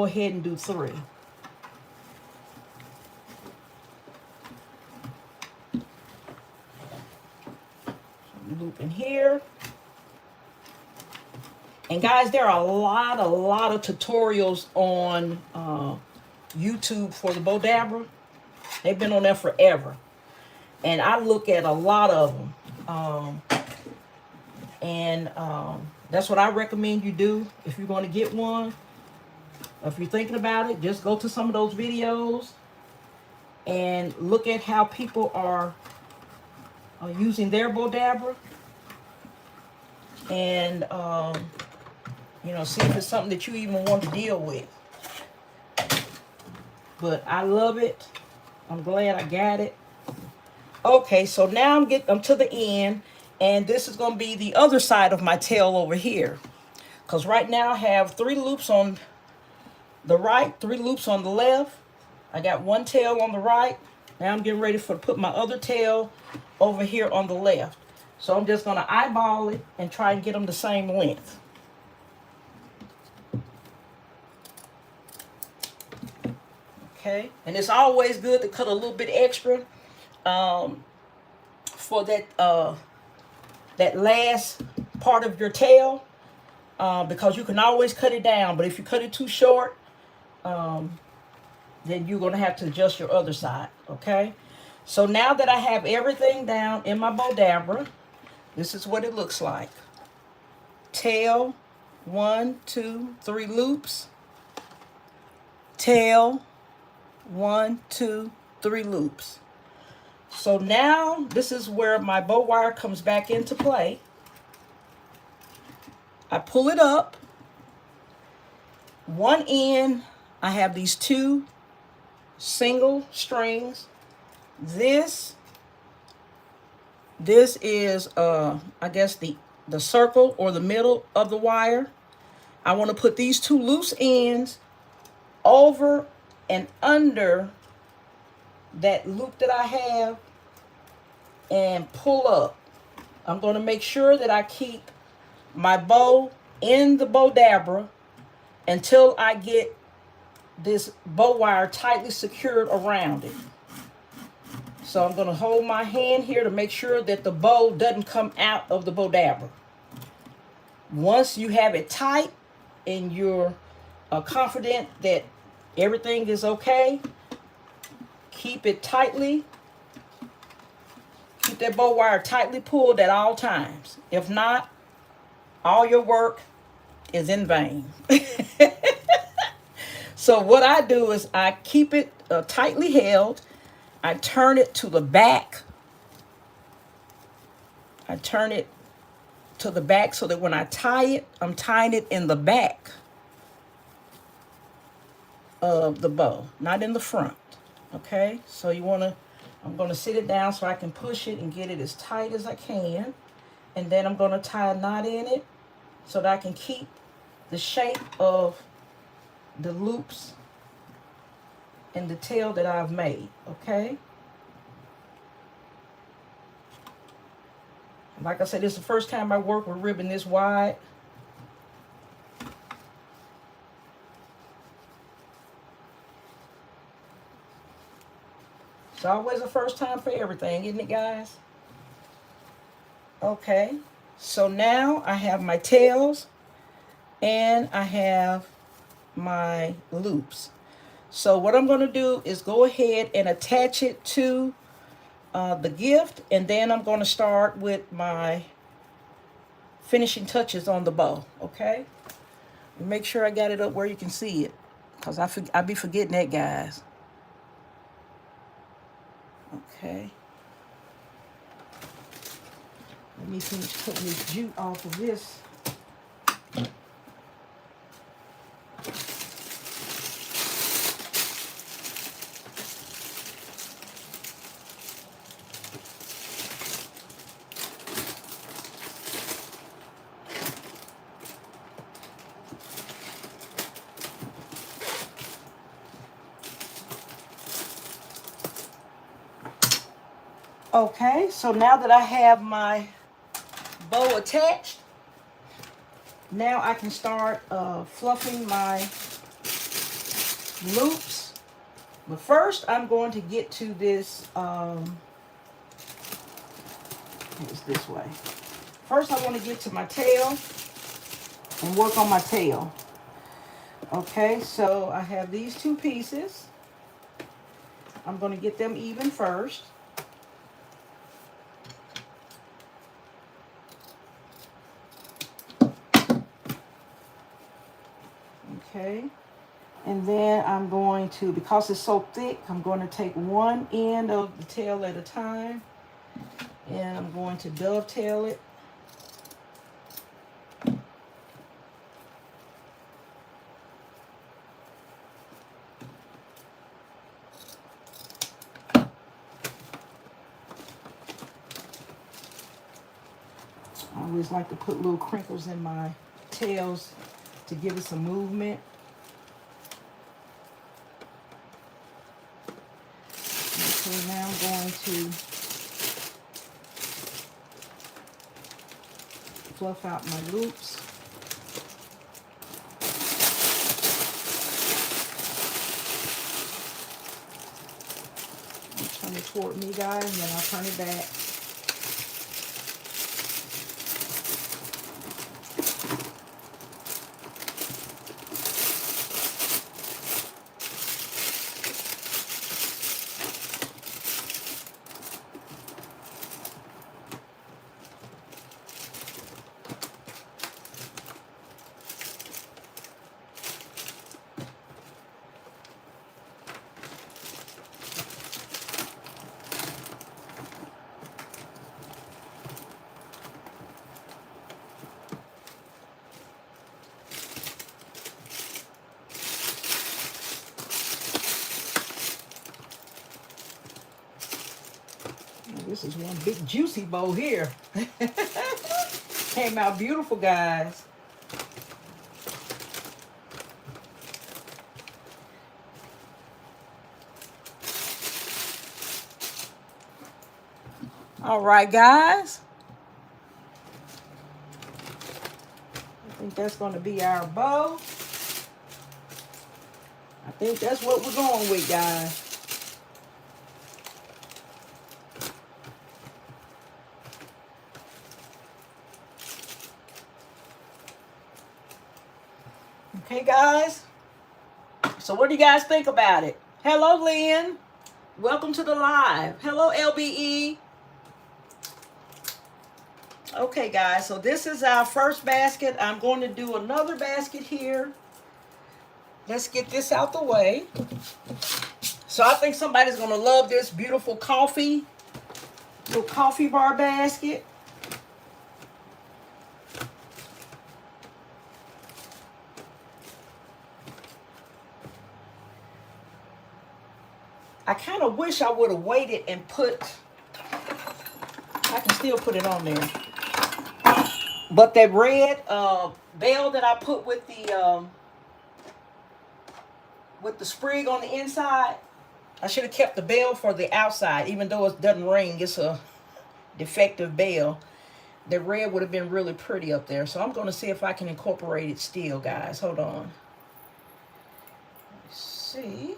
ahead and do 3. Loop in here. And guys, there are a lot of tutorials on YouTube for the Bow Dabber. They've been on there forever. And I look at a lot of them. That's what I recommend you do if you're going to get one. If you're thinking about it, just go to some of those videos and look at how people are using their Bow Dabber. And, see if it's something that you even want to deal with. But I love it. I'm glad I got it. Okay, so now I'm to the end. And this is going to be the other side of my tail over here. Because right now I have 3 loops on the right, 3 loops on the left. I got 1 tail on the right. Now I'm getting ready to put my other tail over here on the left. So I'm just going to eyeball it and try and get them the same length. Okay, and it's always good to cut a little bit extra for that last part of your tail, because you can always cut it down. But if you cut it too short, then you're going to have to adjust your other side, okay? So now that I have everything down in my bow dabber, this is what it looks like. Tail, 1, 2, 3 loops. Tail, 1, 2, 3 loops. So now this is where my bow wire comes back into play. I pull it up. One end, I have these 2 single strings. This is I guess the circle or the middle of the wire. I want to put these 2 loose ends over and under that loop that I have and pull up. I'm going to make sure that I keep my bow in the bow dabber until I get this bow wire tightly secured around it. So I'm going to hold my hand here to make sure that the bow doesn't come out of the bow dabber. Once you have it tight and you're confident that everything is okay, keep it tightly. Keep that bow wire tightly pulled at all times. If not, all your work is in vain. So what I do is I keep it tightly held. I turn it to the back. I turn it to the back so that when I tie it, I'm tying it in the back of the bow, not in the front. Okay, so I'm going to sit it down so I can push it and get it as tight as I can. And then I'm going to tie a knot in it so that I can keep the shape of the loops and the tail that I've made, okay? Like I said, this is the first time I work with ribbon this wide. It's always a first time for everything, isn't it, guys? Okay, so now I have my tails and I have my loops. So what I'm going to do is go ahead and attach it to the gift, and then I'm going to start with my finishing touches on the bow, okay? Make sure I got it up where you can see it, because I be forgetting that, guys. Okay. Let me finish putting this jute off of this. Okay, so now that I have my bow attached, now I can start fluffing my loops. But first, I'm going to get to this, it's this way. First, I want to get to my tail and work on my tail. Okay, so I have these 2 pieces. I'm going to get them even first. Okay, and then I'm going to, because it's so thick, I'm going to take one end of the tail at a time, and I'm going to dovetail it. I always like to put little crinkles in my tails to give it some movement. Okay, now I'm going to fluff out my loops. Turn it toward me, guys, and then I'll turn it back. This is one big juicy bowl here. Came out beautiful, guys. All right, guys. I think that's going to be our bow. I think that's what we're going with, guys. Okay, guys. So what do you guys think about it? Hello, Lynn. Welcome to the live. Hello, LBE. Okay, guys. So this is our first basket. I'm going to do another basket here. Let's get this out the way. So I think somebody's going to love this beautiful little coffee bar basket. I kind of wish I would have waited and I can still put it on there. But that red bell that I put with the sprig on the inside, I should have kept the bell for the outside, even though it doesn't ring. It's a defective bell. The red would have been really pretty up there. So I'm going to see if I can incorporate it still, guys. Hold on. Let's see.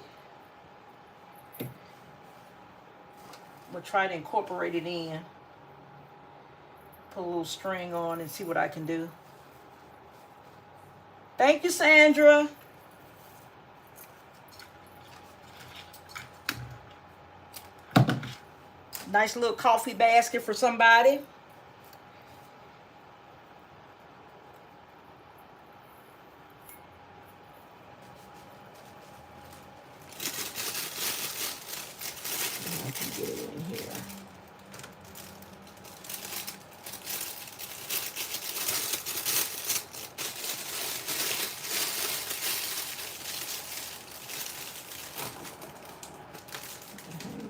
We'll try to incorporate it in. Put a little string on and see what I can do. Thank you, Sandra. Nice little coffee basket for somebody. I can get it in here.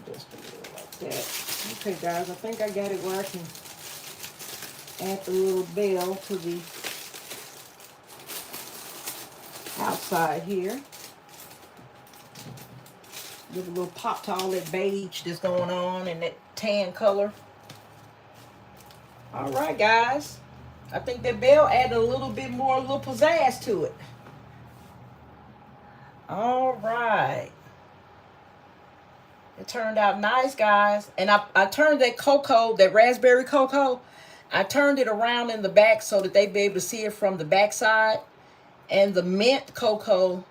Just a little like that. Okay, guys, I think I got it where I can add the little bell to the outside here. Give a little pop to all that beige that's going on and that tan color. All right, guys. I think that bell added a little bit more, a little pizzazz to it. All right. It turned out nice, guys. And I turned that cocoa, that raspberry cocoa, I turned it around in the back so that they'd be able to see it from the back side. And the mint cocoa,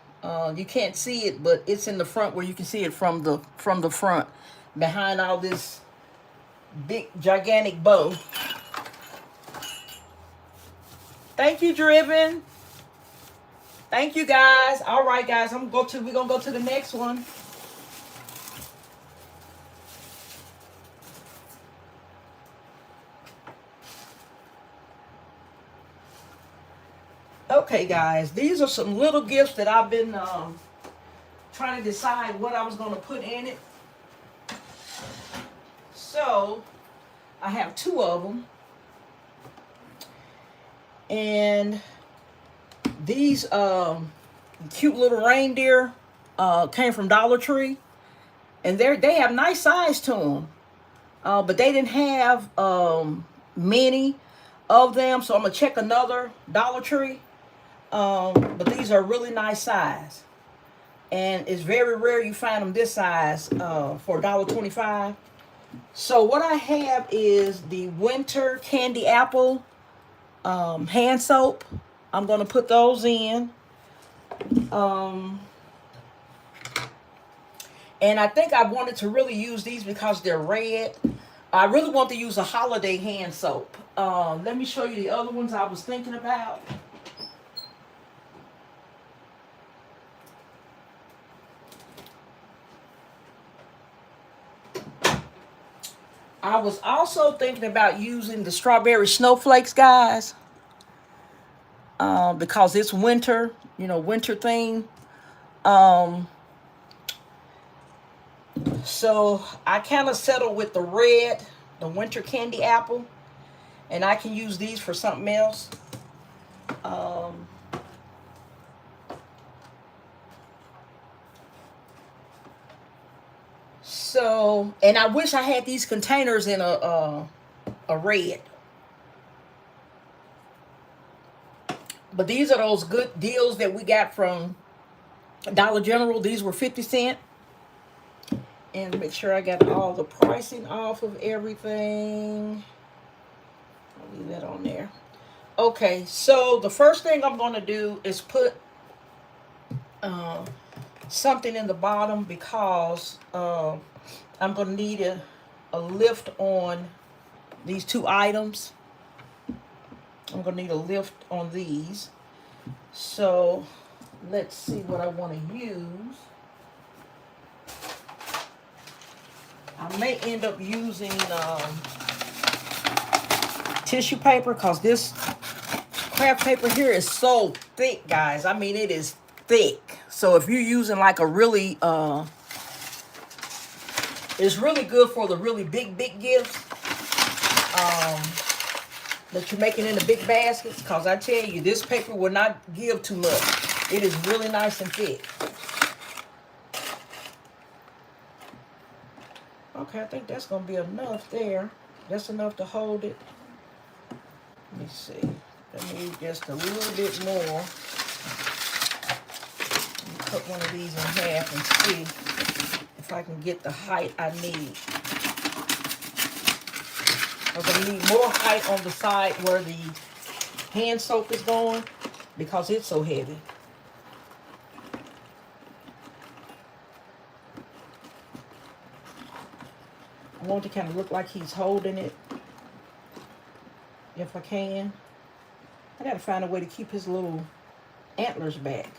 you can't see it, but it's in the front where you can see it from the front, behind all this big, gigantic bow. Thank you, Driven. Thank you, guys. All right, guys, we're gonna go to the next one. Okay, guys, these are some little gifts that I've been trying to decide what I was going to put in it. So, I have two of them. And these cute little reindeer came from Dollar Tree. And they have nice size to them. But they didn't have many of them. So, I'm going to check another Dollar Tree. But these are really nice size, and it's very rare you find them this size for $1.25. So what I have is the winter candy apple hand soap. I'm going to put those in. And I think I wanted to really use these because they're red. I really want to use a holiday hand soap. Let me show you the other ones I was thinking about. I was also thinking about using the strawberry snowflakes, guys, because it's winter, winter theme. So I kind of settled with the red the winter candy apple. And I can use these for something else. Um, so, and I wish I had these containers in a red. But these are those good deals that we got from Dollar General. These were 50 cents. And make sure I got all the pricing off of everything. I'll leave that on there. Okay, so the first thing I'm going to do is put uh, something in the bottom because I'm going to need a lift on these two items. I'm going to need a lift on these. So let's see what I want to use. I may end up using tissue paper because this craft paper here is so thick, guys. I mean, it is thick. So if you're using like a really, it's really good for the really big gifts that you're making in the big baskets. Because I tell you, this paper will not give too much. It is really nice and thick. Okay, I think that's going to be enough there. That's enough to hold it. Let me see. I need just a little bit more. Let me cut one of these in half and see if I can get the height I need. I'm going to need more height on the side where the hand soap is going because it's so heavy. I want it to kind of look like he's holding it, if I can. I gotta find a way to keep his little antlers back.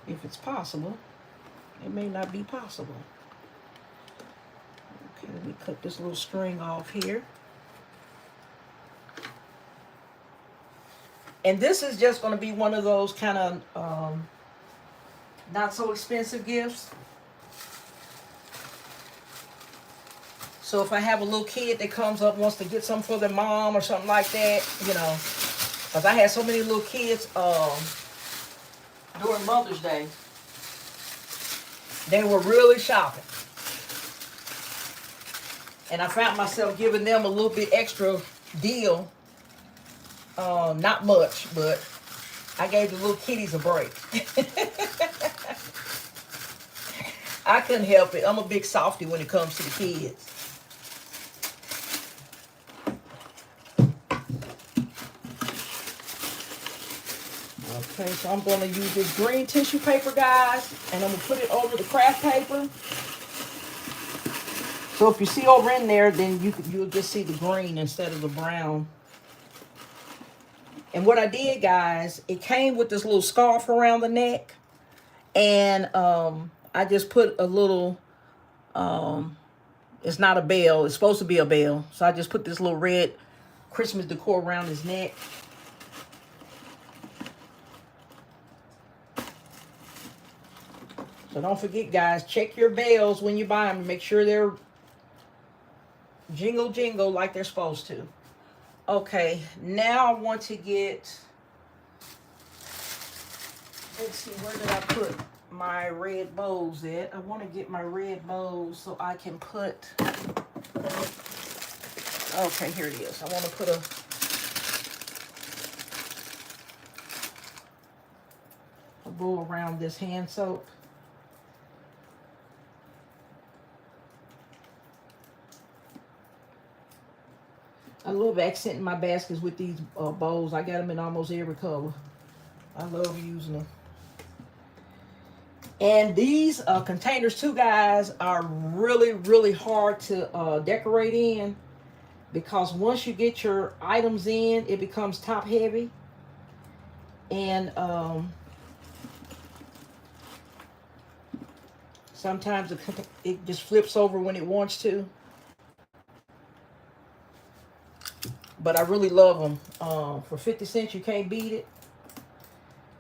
If it's possible. It may not be possible. Okay, let me cut this little string off here. And this is just gonna be one of those kind of not so expensive gifts. So if I have a little kid that comes up, wants to get something for their mom or something like that, you know, because I had so many little kids during Mother's Day, they were really shopping. And I found myself giving them a little bit extra deal. Not much, but I gave the little kitties a break. I couldn't help it. I'm a big softie when it comes to the kids. Okay, so I'm going to use this green tissue paper, guys, and I'm going to put it over the craft paper. So if you see over in there, then you'll just see the green instead of the brown. And what I did, guys, it came with this little scarf around the neck, and I just put a little, it's not a bell, it's supposed to be a bell, so I just put this little red Christmas decor around his neck. So don't forget, guys, check your bells when you buy them. Make sure they're jingle jingle like they're supposed to. Okay, now I want to get, let's see, where did I put my red bows at? I want to get my red bows so I can put, okay, here it is. I want to put a bow around this hand soap. I love accenting my baskets with these bows. I got them in almost every color. I love using them. And these containers too, guys, are really, really hard to decorate in, because once you get your items in, it becomes top heavy. And sometimes it just flips over when it wants to. But I really love them. For 50 cents, you can't beat it.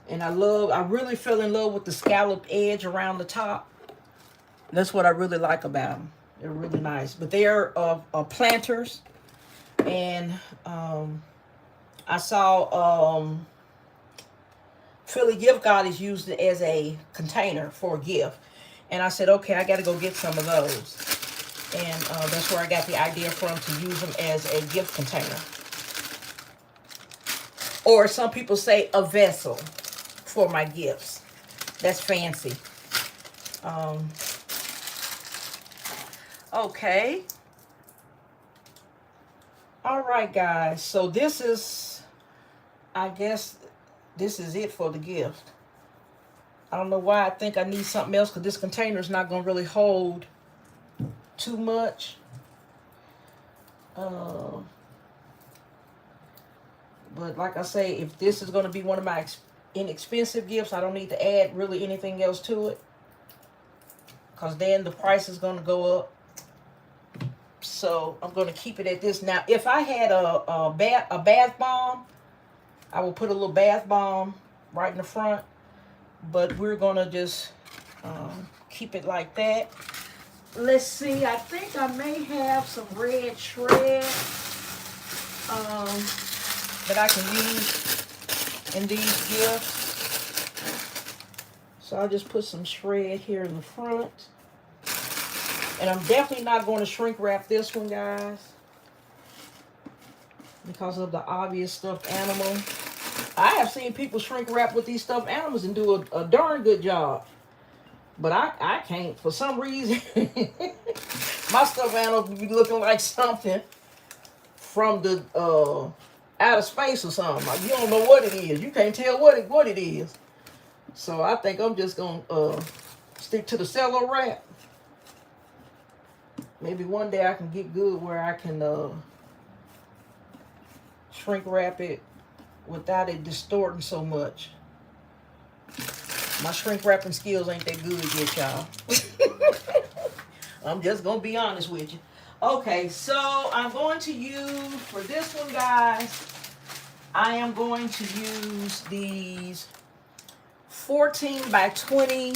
And I really fell in love with the scalloped edge around the top. That's what I really like about them. They're really nice. But they're planters. And I saw Philly Gift Goddess used it as a container for a gift. And I said, okay, I got to go get some of those. And that's where I got the idea from, to use them as a gift container. Or some people say a vessel for my gifts. That's fancy. Okay. All right, guys. So this is, I guess, this is it for the gift. I don't know why I think I need something else, because this container is not going to really hold too much. But like I say, if this is going to be one of my inexpensive gifts, I don't need to add really anything else to it, because then the price is going to go up. So I'm going to keep it at this. Now, if I had a bath bomb, I will put a little bath bomb right in the front. But we're going to just keep it like that. Let's see. I think I may have some red shred that I can use in these gifts. So I'll just put some shred here in the front. And I'm definitely not going to shrink wrap this one, guys, because of the obvious stuffed animal. I have seen people shrink wrap with these stuffed animals and do a darn good job. But I can't. For some reason, my stuffed animal be looking like something from the outer space or something. Like, you don't know what it is. You can't tell what it is. So I think I'm just going to stick to the cello wrap. Maybe one day I can get good where I can shrink wrap it without it distorting so much. My shrink wrapping skills ain't that good yet, y'all. I'm just going to be honest with you. Okay, so I'm going to use, for this one, guys, I am going to use these 14 by 20.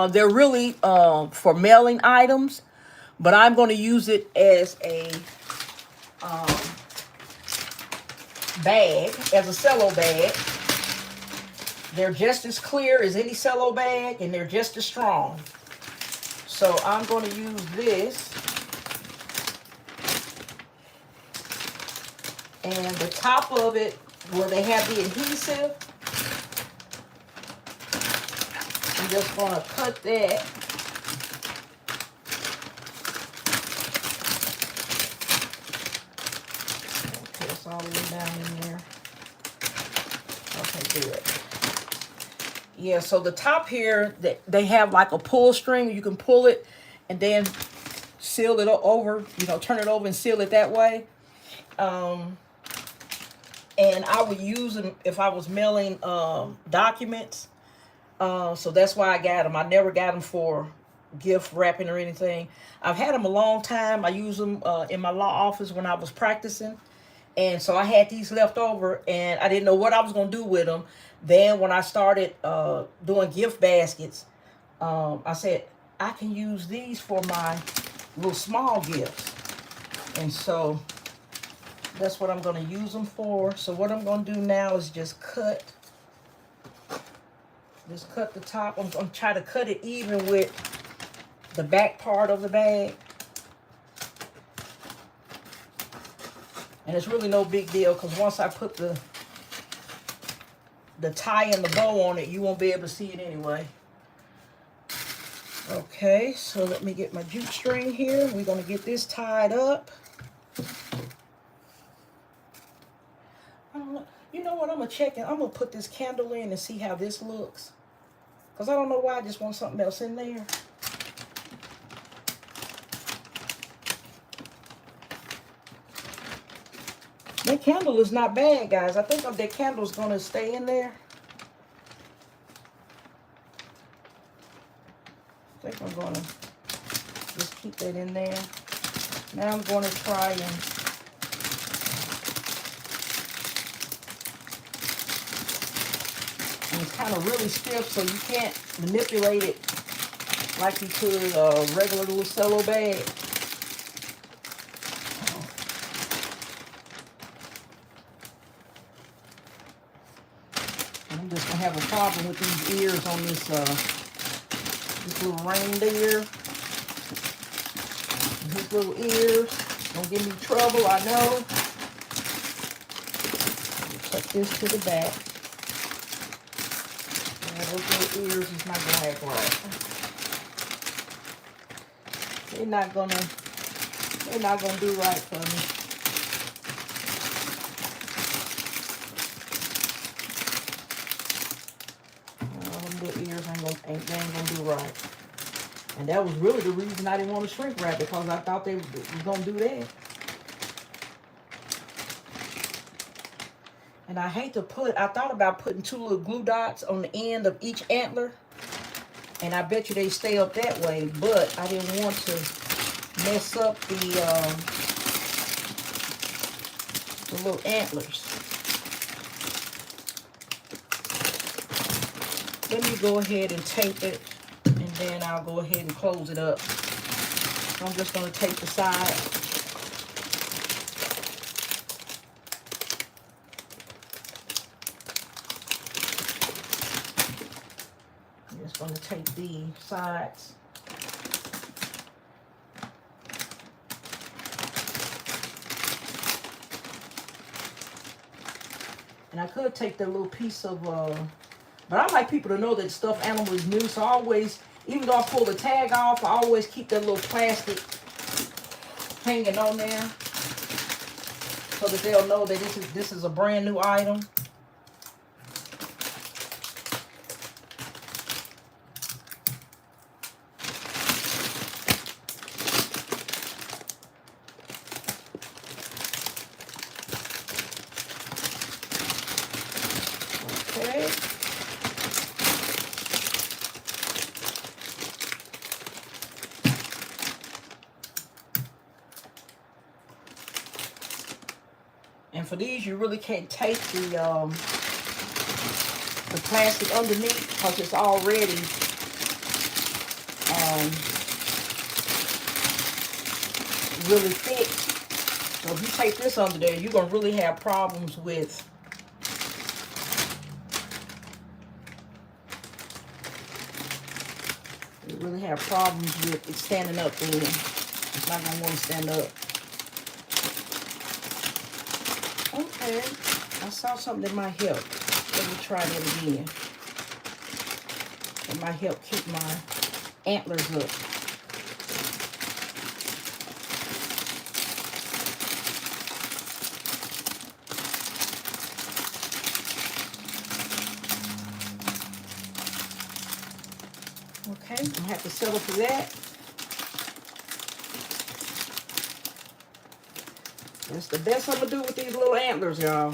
They're really for mailing items. But I'm going to use it as a bag, as a cello bag. They're just as clear as any cello bag, and they're just as strong. So I'm going to use this. And the top of it, where they have the adhesive, I'm just going to cut that. All the way down in there. Okay, good. Yeah, so the top here, they have like a pull string. You can pull it and then seal it over, turn it over and seal it that way. And I would use them if I was mailing documents. So that's why I got them. I never got them for gift wrapping or anything. I've had them a long time. I use them in my law office when I was practicing. And so I had these left over, and I didn't know what I was going to do with them. Then when I started doing gift baskets, I said, I can use these for my little small gifts. And so that's what I'm going to use them for. So what I'm going to do now is just cut the top. I'm going to try to cut it even with the back part of the bag. And it's really no big deal, because once I put the tie and the bow on it, you won't be able to see it anyway. Okay, so let me get my jute string here. We're going to get this tied up. You know what? I'm going to check it. I'm going to put this candle in and see how this looks. Because I don't know why I just want something else in there. That candle is not bad, guys. I think that candle's going to stay in there. I think I'm going to just keep that in there. Now I'm going to try and it's kind of really stiff, so you can't manipulate it like you could a regular little cello bag. I'm just gonna have a problem with these ears on this little reindeer. His little ears gonna give me trouble, I know. Cut this to the back. Yeah, those little ears is not gonna act right. They're not gonna do right for me. Them little ears ain't gonna do right. And that was really the reason I didn't want to shrink wrap, because I thought they was gonna do that. And I hate to I thought about putting 2 little glue dots on the end of each antler. And I bet you they stay up that way, but I didn't want to mess up the little antlers. Let me go ahead and tape it, and then I'll go ahead and close it up. So I'm just going to tape the side. I'm just going to tape the sides. And I could take that little piece of, but I like people to know that stuffed animal is new. So I always, even though I pull the tag off, I always keep that little plastic hanging on there, so that they'll know that this is a brand new item. Okay. And for these, you really can't tape the plastic underneath, because it's already really thick. So if you tape this under there, you're gonna really have problems with it standing up there. It's not gonna want to stand up. Okay, I saw something that might help. Let me try that again. It might help keep my antlers up. Okay, I'm gonna have to settle for that. That's the best I'm gonna do with these little antlers, y'all.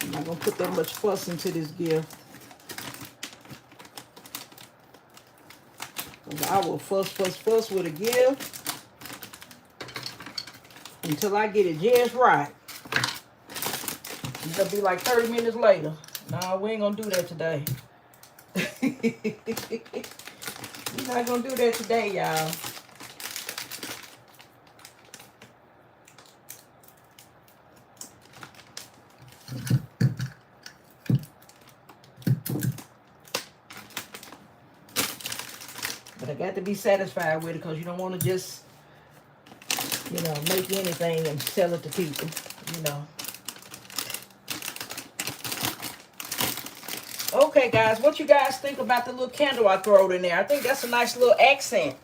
I'm not gonna put that much fuss into this gift. I will fuss with a gift until I get it just right. It'll be like 30 minutes later. No, we ain't gonna do that today. We're not gonna do that today, y'all. But I got to be satisfied with it, because you don't want to just, you know, make anything and sell it to people, you know. Okay, guys, what you guys think about the little candle I throw in there? I think that's a nice little accent.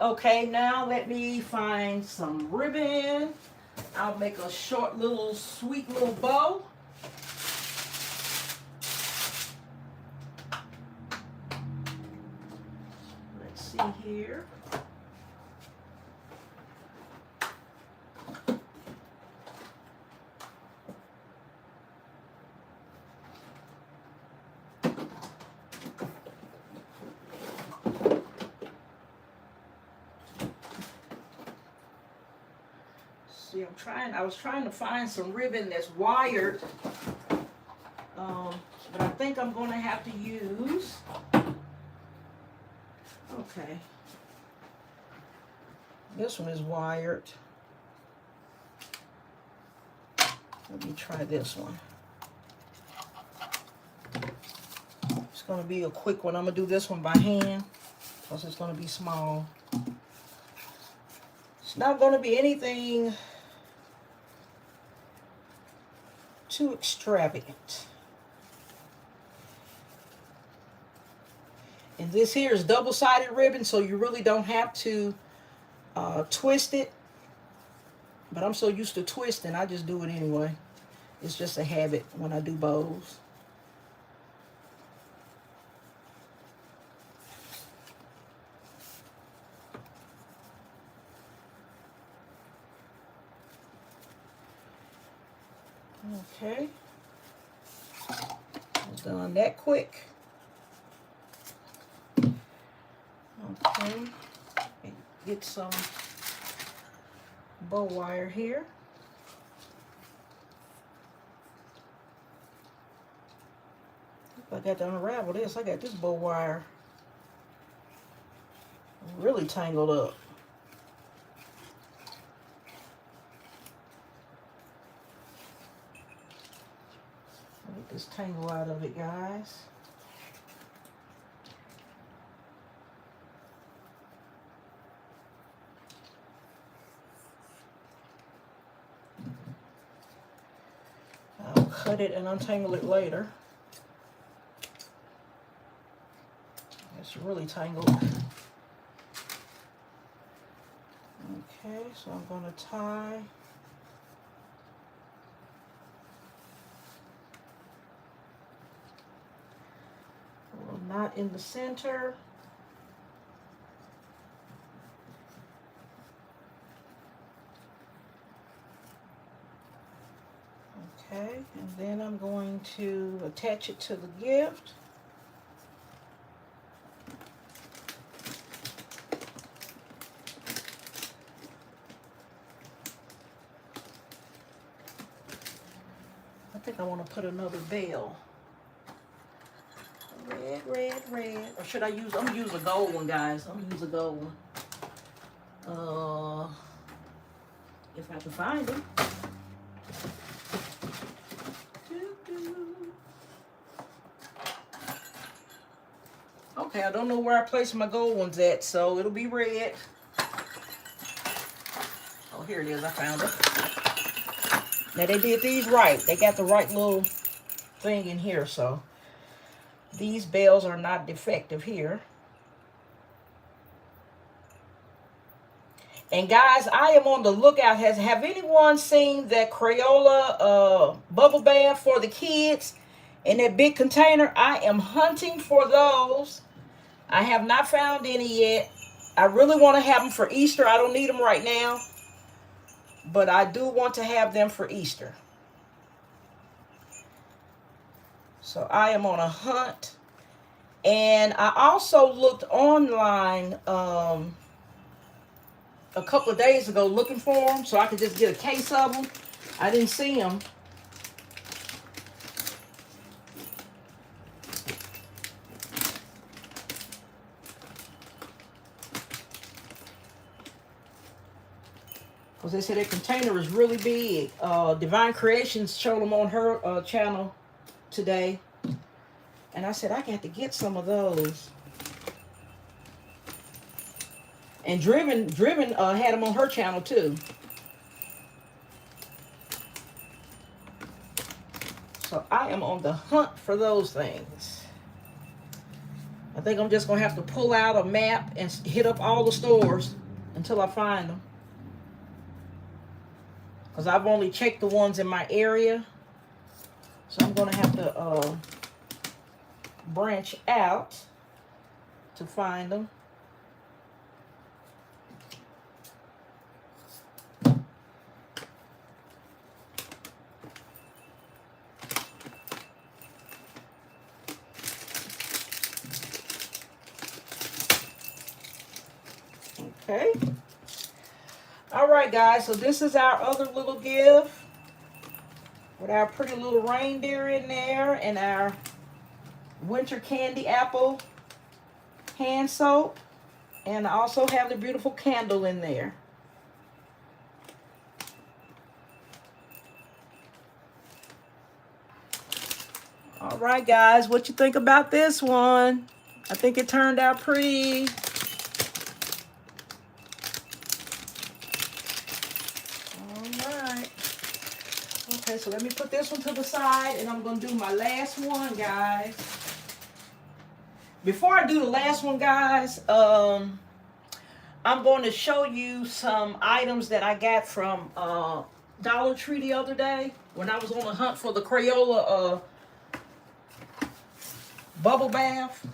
Okay, now let me find some ribbon. I'll make a short little, sweet little bow. Let's see here. See, I was trying to find some ribbon that's wired. But I think I'm going to have to use, okay, this one is wired. Let me try this one. It's going to be a quick one. I'm going to do this one by hand because it's going to be small. It's not going to be anything too extravagant. And this here is double-sided ribbon, so you really don't have to twist it. But I'm so used to twisting, I just do it anyway. It's just a habit when I do bows. Okay. It's done that quick. Okay. Get some bow wire here. I got to unravel this. I got this bow wire really tangled up. Get this tangle out of it, guys. I'll cut it and untangle it later. It's really tangled. Okay, so I'm going to tie a little knot in the center. Okay, and then I'm going to attach it to the gift. I think I want to put another bell. Red, red, red. Or should I use, I'm going to use a gold one, guys. I'm going to use a gold one. If I can find it. Okay, I don't know where I placed my gold ones at, so it'll be red. Oh, here it is. I found it. Now, they did these right. They got the right little thing in here, so these bells are not defective here. And guys, I am on the lookout. Have anyone seen that Crayola bubble bath for the kids in that big container? I am hunting for those. I have not found any yet. I really want to have them for Easter. I don't need them right now, but I do want to have them for Easter. So I am on a hunt. And I also looked online a couple of days ago looking for them so I could just get a case of them. I didn't see them. Because they said that container is really big. Divine Creations showed them on her channel today. And I said, I got to get some of those. And Driven had them on her channel too. So I am on the hunt for those things. I think I'm just going to have to pull out a map and hit up all the stores until I find them. Because I've only checked the ones in my area. So I'm going to have to branch out to find them. Okay. All right, guys, so this is our other little gift with our pretty little reindeer in there and our winter candy apple hand soap. And I also have the beautiful candle in there. All right, guys, what you think about this one? I think it turned out pretty. All right. Okay, so let me put this one to the side, and I'm going to do my last one, guys. Before I do the last one, guys, I'm going to show you some items that I got from Dollar Tree the other day when I was on the hunt for the Crayola bubble bath.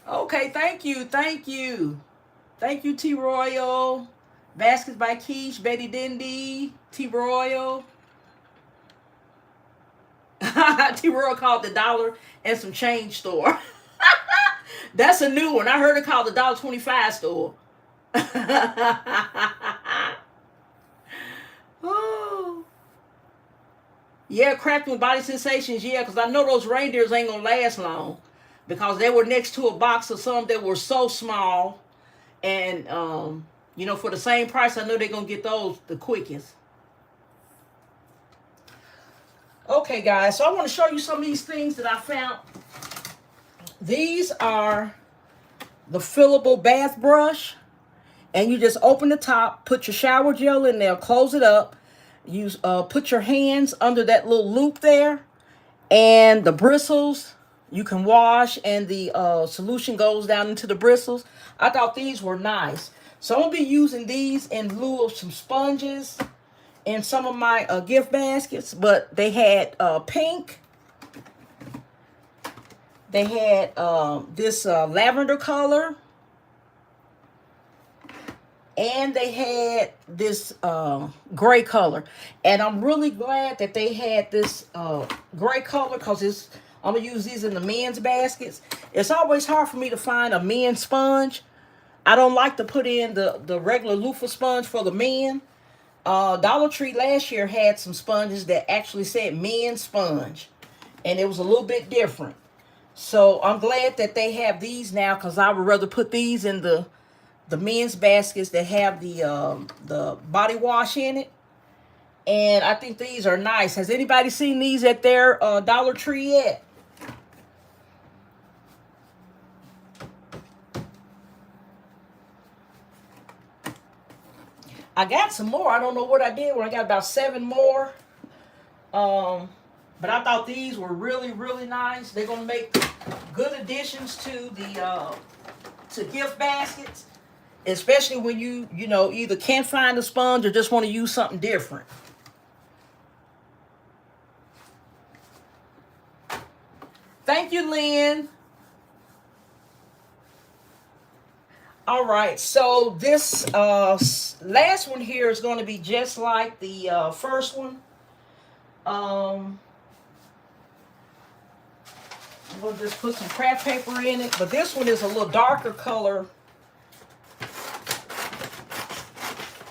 Okay, thank you, thank you. Thank you, T Royal. Baskets by Keish, Betty Dindy, T Royal. T Royal called the dollar and some change store. That's a new one. I heard it called the $1.25 store. Oh. Yeah, cracked with body sensations. Yeah, because I know those reindeers ain't gonna last long because they were next to a box of some that were so small, and you know, for the same price, I know they're gonna get those the quickest. Okay, guys, so I want to show you some of these things that I found. These are the fillable bath brush, and you just open the top, put your shower gel in there, close it up. You put your hands under that little loop there, and the bristles you can wash, and the solution goes down into the bristles. I thought these were nice, so I'm gonna be using these in lieu of some sponges in some of my gift baskets. But they had pink, they had this lavender color, and they had this gray color. And I'm really glad that they had this gray color, because I'm gonna use these in the men's baskets. It's always hard for me to find a men's sponge. I don't like to put in the regular loofah sponge for the men. Dollar Tree last year had some sponges that actually said men's sponge, and it was a little bit different. So I'm glad that they have these now, because I would rather put these in the men's baskets that have the body wash in it. And I think these are nice. Has anybody seen these at their Dollar Tree yet? I got some more. I don't know what I did when I got about 7 more. But I thought these were really, really nice. They're gonna make good additions to the to gift baskets, especially when you know, either can't find a sponge or just want to use something different. Thank you, Lynn. All right, so this last one here is going to be just like the first one. I'm going to just put some craft paper in it, but this one is a little darker color.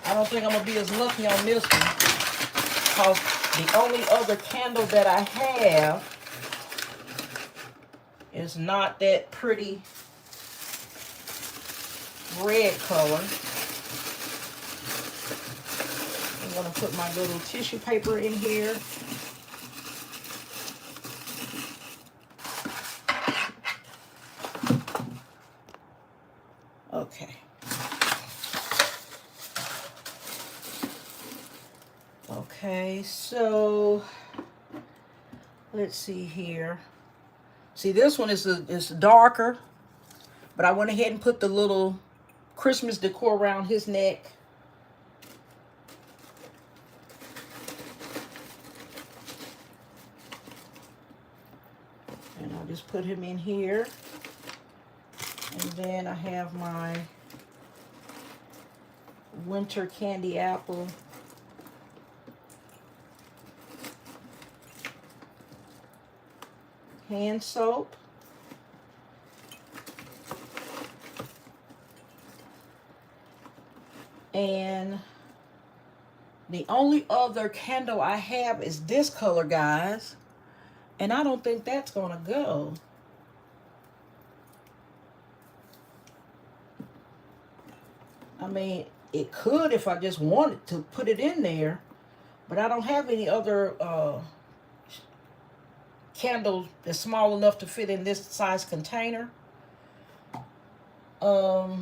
I don't think I'm going to be as lucky on this one, because the only other candle that I have is not that pretty red color. I'm going to put my little tissue paper in here. Okay. Okay, so let's see here. See, this one is darker, but I went ahead and put the little Christmas decor around his neck. And I'll just put him in here. And then I have my winter candy apple. hand soap. And the only other candle I have is this color, guys. And I don't think that's going to go. I mean, it could if I just wanted to put it in there. But I don't have any other candle that's small enough to fit in this size container. Well,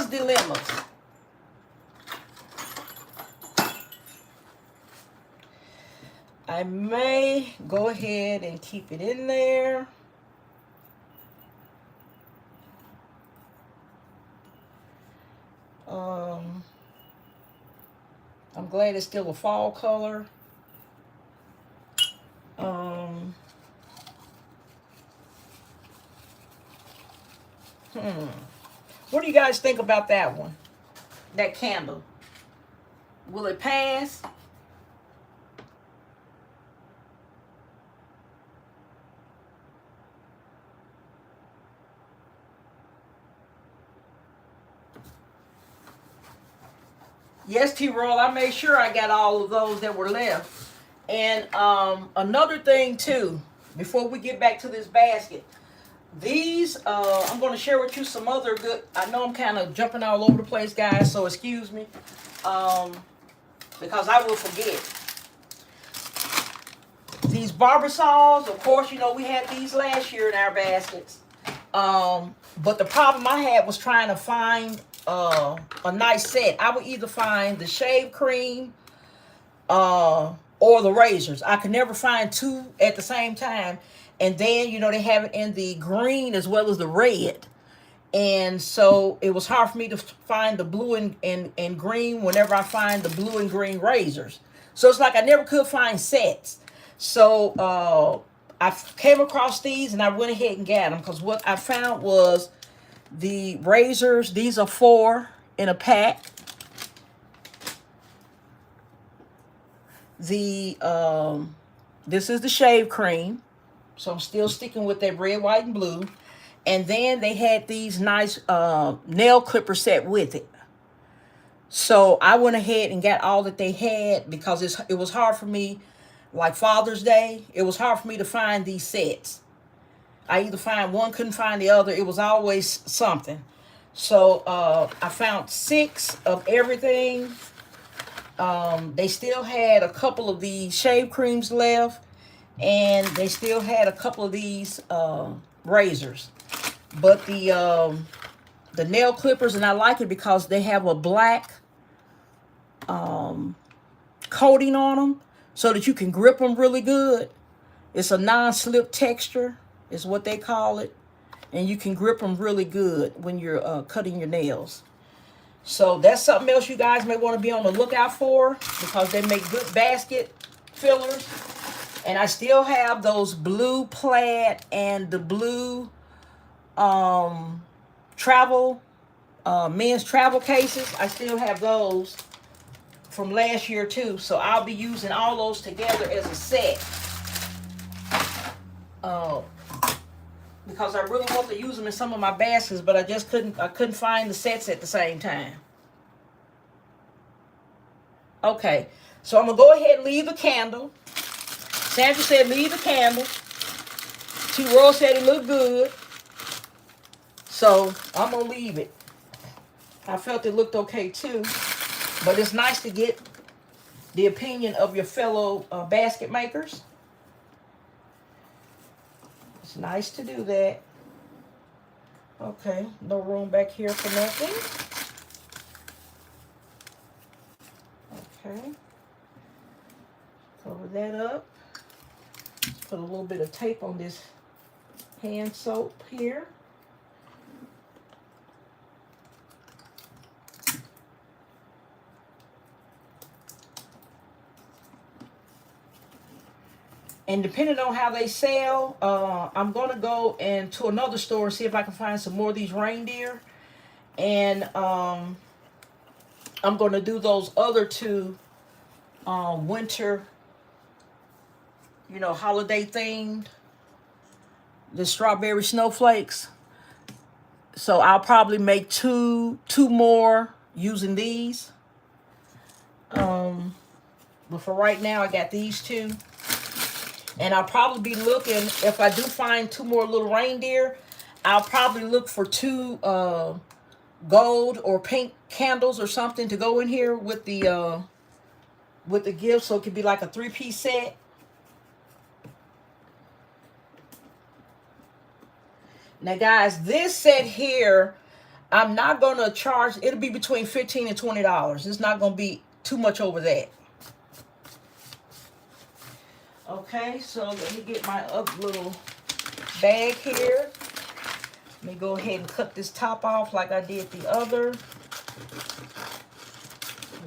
dilemmas. I may go ahead and keep it in there. I'm glad it's still a fall color. What do you guys think about that one? That candle. Will it pass? Yes, T-Roll, I made sure I got all of those that were left. And another thing too, before we get back to this basket, these, I'm going to share with you some other good, I know I'm kind of jumping all over the place, guys, so excuse me, because I will forget. These barber saws, of course, you know, we had these last year in our baskets. But the problem I had was trying to find a nice set. I would either find the shave cream or the razors. I could never find two at the same time. And then, you know, they have it in the green as well as the red. And so it was hard for me to find the blue and green whenever I find the blue and green razors. So it's like I never could find sets. So I came across these and I went ahead and got them, because what I found was the razors. These are 4 in a pack. The this is the shave cream. So I'm still sticking with that red, white, and blue. And then they had these nice nail clipper set with it. So I went ahead and got all that they had, because it was hard for me, like Father's Day, it was hard for me to find these sets. I either find one, couldn't find the other. It was always something. So I found 6 of everything. They still had a couple of these shave creams left. And they still had a couple of these razors. But the nail clippers, and I like it because they have a black coating on them so that you can grip them really good. It's a non-slip texture is what they call it. And you can grip them really good when you're cutting your nails. So that's something else you guys may want to be on the lookout for, because they make good basket fillers. And I still have those blue plaid and the blue travel, men's travel cases. I still have those from last year too. So I'll be using all those together as a set. Because I really want to use them in some of my baskets, but I just couldn't find the sets at the same time. Okay, so I'm going to go ahead and leave the candle. Sandra said leave the candle. T-Roll said it looked good. So I'm going to leave it. I felt it looked okay too. But it's nice to get the opinion of your fellow basket makers. It's nice to do that. Okay, no room back here for nothing. Okay. Cover that up. Put a little bit of tape on this hand soap here. And depending on how they sell, I'm going to go to another store and see if I can find some more of these reindeer. And I'm going to do those other two winter, holiday themed, the strawberry snowflakes. So I'll probably make two more using these. But for right now, I got these two. And I'll probably be looking, if I do find two more little reindeer, I'll probably look for two gold or pink candles or something to go in here with the gift, so it could be like a 3-piece set. Now guys, this set here, I'm not going to charge, it'll be between $15 and $20. It's not going to be too much over that. Okay, so let me get my other little bag here. Let me go ahead and cut this top off like I did the other. And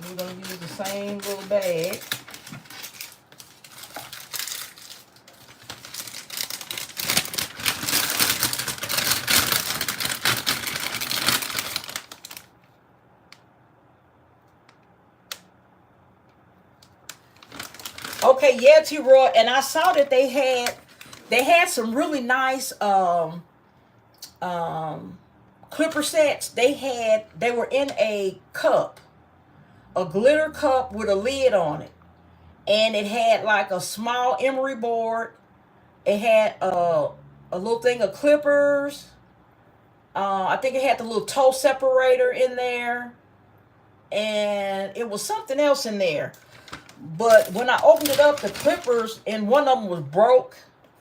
we're going to use the same little bag. Okay, yeah, T-Roy, and I saw that they had some really nice clipper sets. They were in a cup, a glitter cup with a lid on it, and it had like a small emery board. It had a little thing of clippers. I think it had the little toe separator in there, and it was something else in there. But when I opened it up, the clippers and one of them was broke,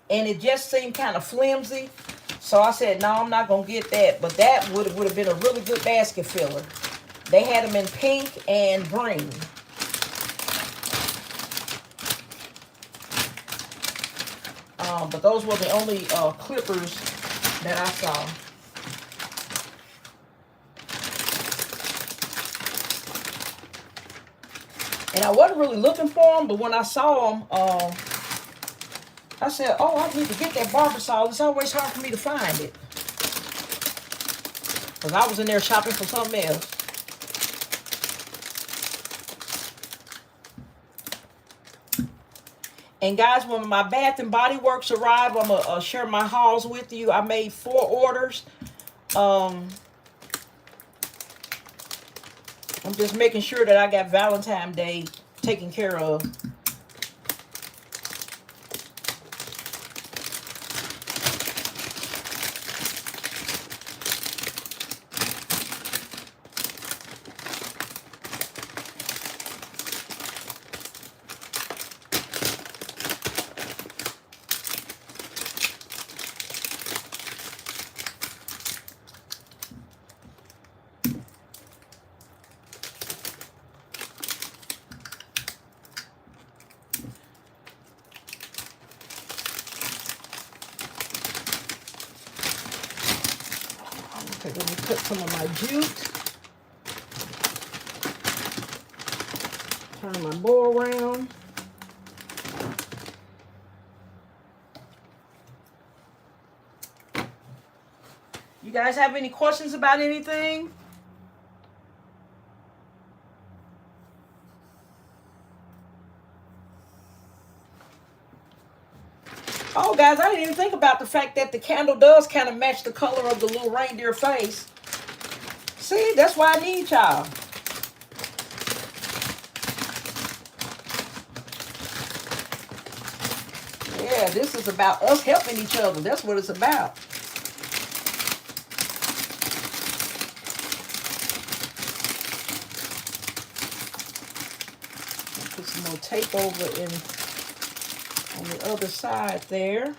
and it just seemed kind of flimsy. So I said, no, I'm not going to get that. But that would have been a really good basket filler. They had them in pink and green. But those were the only clippers that I saw. And I wasn't really looking for them, but when I saw them, I said, oh, I need to get that Barbasol. It's always hard for me to find it. Because I was in there shopping for something else. And guys, when my Bath and Body Works arrive, I'm going to share my hauls with you. I made 4 orders. I'm just making sure that I got Valentine's Day taken care of. Okay, let me put some of my jute. Turn my bowl around. You guys have any questions about anything? Oh, guys, I didn't even think about the fact that the candle does kind of match the color of the little reindeer face. See, that's why I need y'all. Yeah, this is about us helping each other. That's what it's about. Put some more tape over in on the other side there.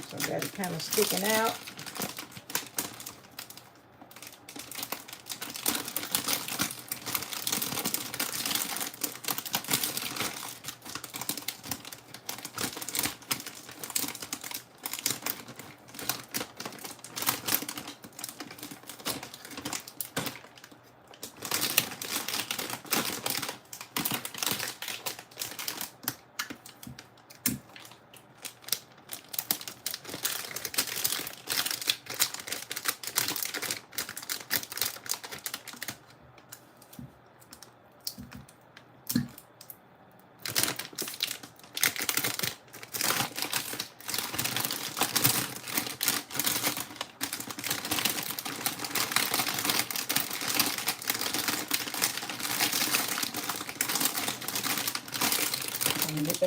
So I got it kind of sticking out.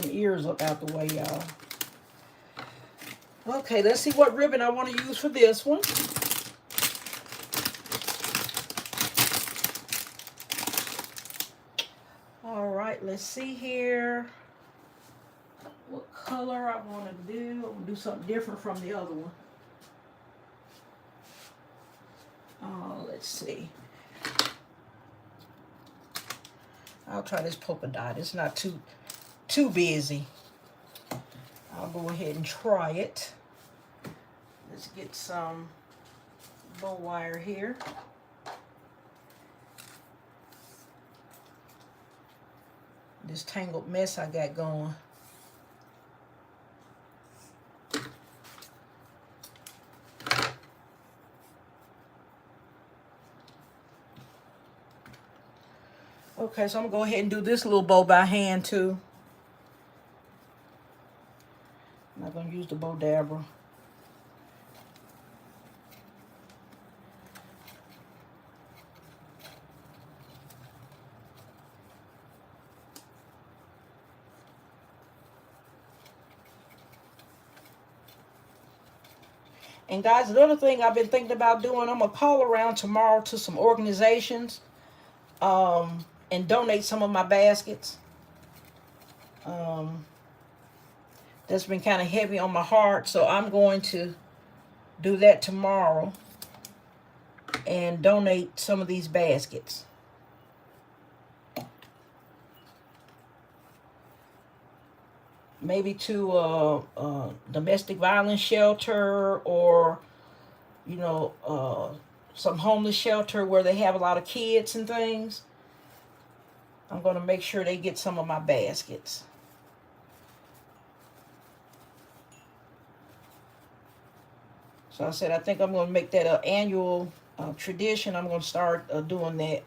them ears up out the way, y'all. Okay, let's see what ribbon I want to use for this one. All right, let's see here. What color I want to do. I'm going to do something different from the other one. Let's see. I'll try this polka dot. It's not too busy. I'll go ahead and try it. Let's get some bow wire here. This tangled mess I got going. Okay, so I'm gonna go ahead and do this little bow by hand too. I'm not gonna use the bow dabber. And guys, another thing I've been thinking about doing, I'm gonna call around tomorrow to some organizations and donate some of my baskets. That's been kind of heavy on my heart, so I'm going to do that tomorrow and donate some of these baskets. Maybe to a domestic violence shelter, or you know, some homeless shelter where they have a lot of kids and things. I'm going to make sure they get some of my baskets. So I said, I think I'm going to make that an annual tradition. I'm going to start doing that.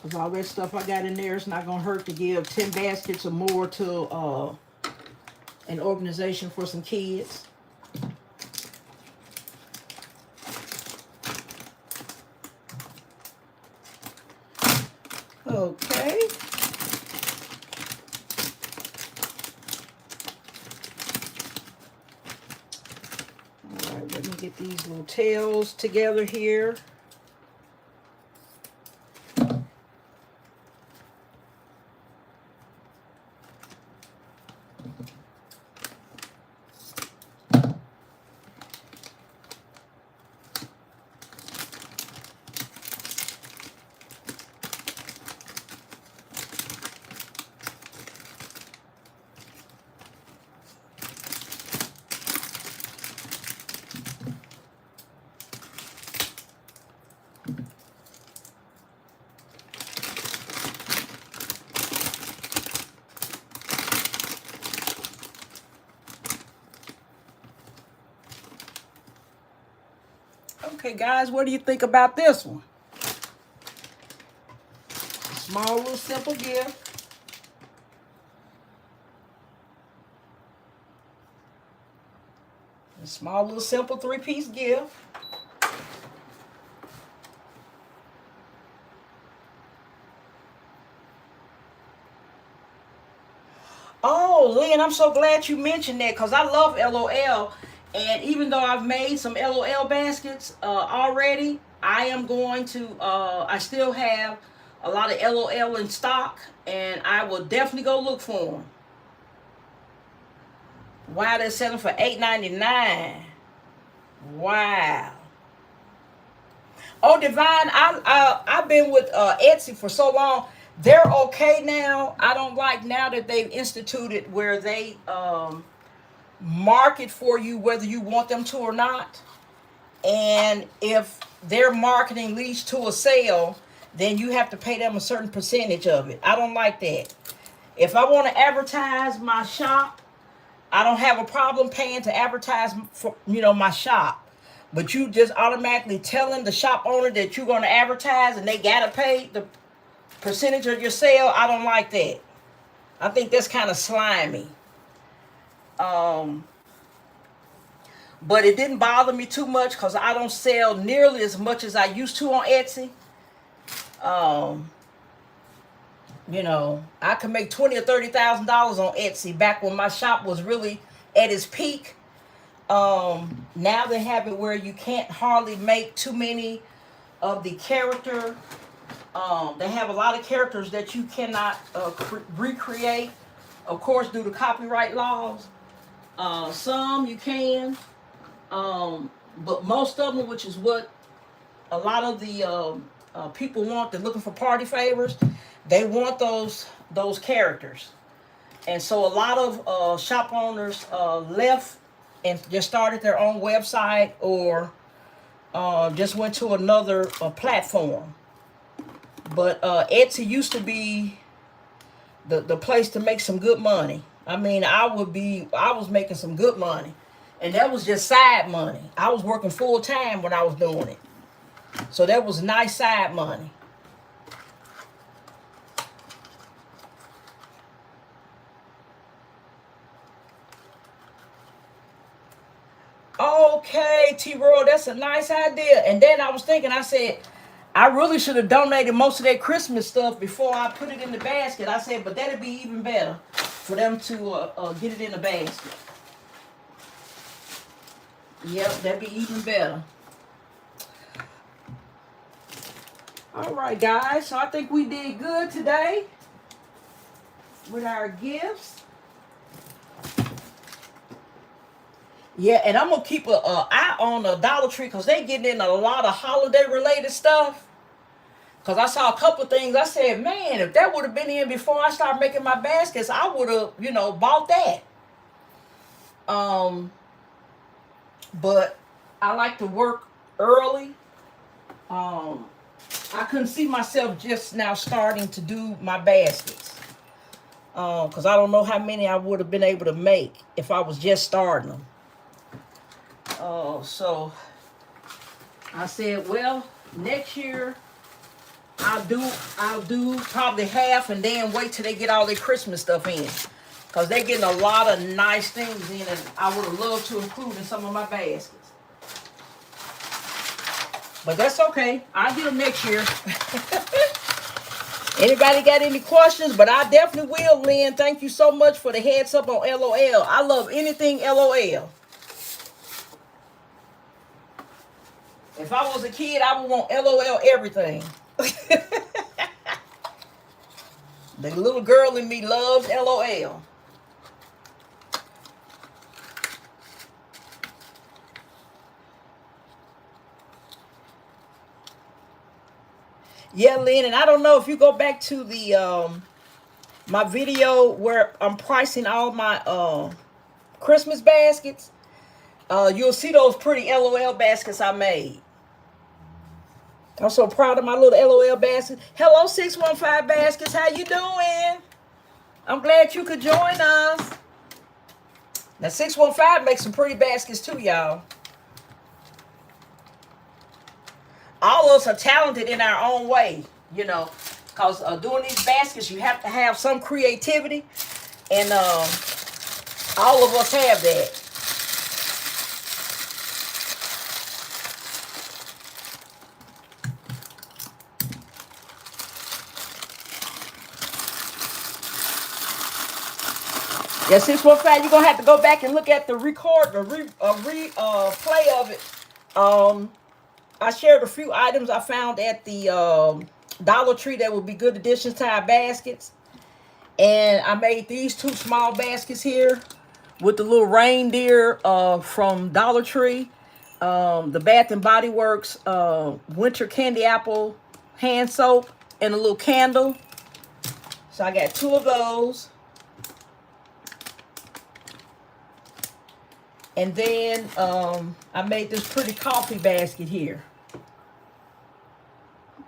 Because all that stuff I got in there, it's not going to hurt to give 10 baskets or more to an organization for some kids. Okay. All right, let me get these little tails together here. Okay, guys, what do you think about this one? Small little simple gift. A small little simple 3-piece gift. Oh, Lynn, I'm so glad you mentioned that, because I love LOL. And even though I've made some LOL baskets already, I am going to, I still have a lot of LOL in stock, and I will definitely go look for them. Wow, they're selling for $8.99. Wow. Oh, Divine, I've been with Etsy for so long. They're okay now. I don't like now that they've instituted where they market for you whether you want them to or not. And if their marketing leads to a sale, then you have to pay them a certain percentage of it. I don't like that. If I want to advertise my shop, I don't have a problem paying to advertise for, my shop. But you just automatically telling the shop owner that you're going to advertise and they got to pay the percentage of your sale, I don't like that. I think that's kind of slimy. But it didn't bother me too much because I don't sell nearly as much as I used to on Etsy. Um, you know, I could make $20,000 or $30,000 on Etsy back when my shop was really at its peak. Now they have it where you can't hardly make too many of the character. They have a lot of characters that you cannot recreate, of course, due to copyright laws. Some you can, but most of them, which is what a lot of the people want, they're looking for party favors. They want those characters, and so a lot of shop owners left and just started their own website or just went to another platform. But Etsy used to be the place to make some good money. I mean, I was making some good money. And that was just side money. I was working full time when I was doing it. So that was nice side money. Okay, T-Roy, that's a nice idea. And then I was thinking, I said, I really should have donated most of that Christmas stuff before I put it in the basket. I said, but that'd be even better for them to get it in the basket. Yep, that'd be even better. All right, guys. So I think we did good today with our gifts. Yeah, and I'm going to keep an eye on the Dollar Tree because they getting in a lot of holiday-related stuff. Because I saw a couple of things. I said, man, if that would have been in before I started making my baskets, I would have, bought that. But I like to work early. I couldn't see myself just now starting to do my baskets. Because I don't know how many I would have been able to make if I was just starting them. So I said, well, next year I'll do probably half and then wait till they get all their Christmas stuff in. Because they're getting a lot of nice things in and I would have loved to include in some of my baskets. But that's okay. I'll get them next year. Anybody got any questions? But I definitely will, Lynn. Thank you so much for the heads up on LOL. I love anything LOL. If I was a kid, I would want LOL everything. The little girl in me loves LOL. Yeah, Lynn, and I don't know if you go back to the my video where I'm pricing all my Christmas baskets. You'll see those pretty LOL baskets I made. I'm so proud of my little LOL basket. Hello, 615 Baskets. How you doing? I'm glad you could join us. Now, 615 makes some pretty baskets too, y'all. All of us are talented in our own way, because doing these baskets, you have to have some creativity, and all of us have that. Yeah, 615, you're gonna have to go back and look at the replay of it. I shared a few items I found at the Dollar Tree that would be good additions to our baskets. And I made these two small baskets here with the little reindeer from Dollar Tree. The Bath and Body Works winter candy apple hand soap and a little candle. So I got two of those. And then I made this pretty coffee basket here.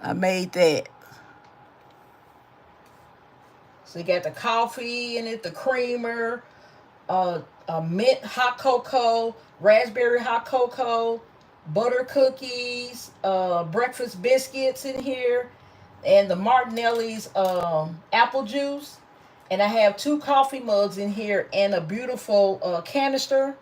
I made that. So you got the coffee in it, the creamer, a mint hot cocoa, raspberry hot cocoa, butter cookies, breakfast biscuits in here, and the Martinelli's apple juice. And I have two coffee mugs in here and a beautiful canister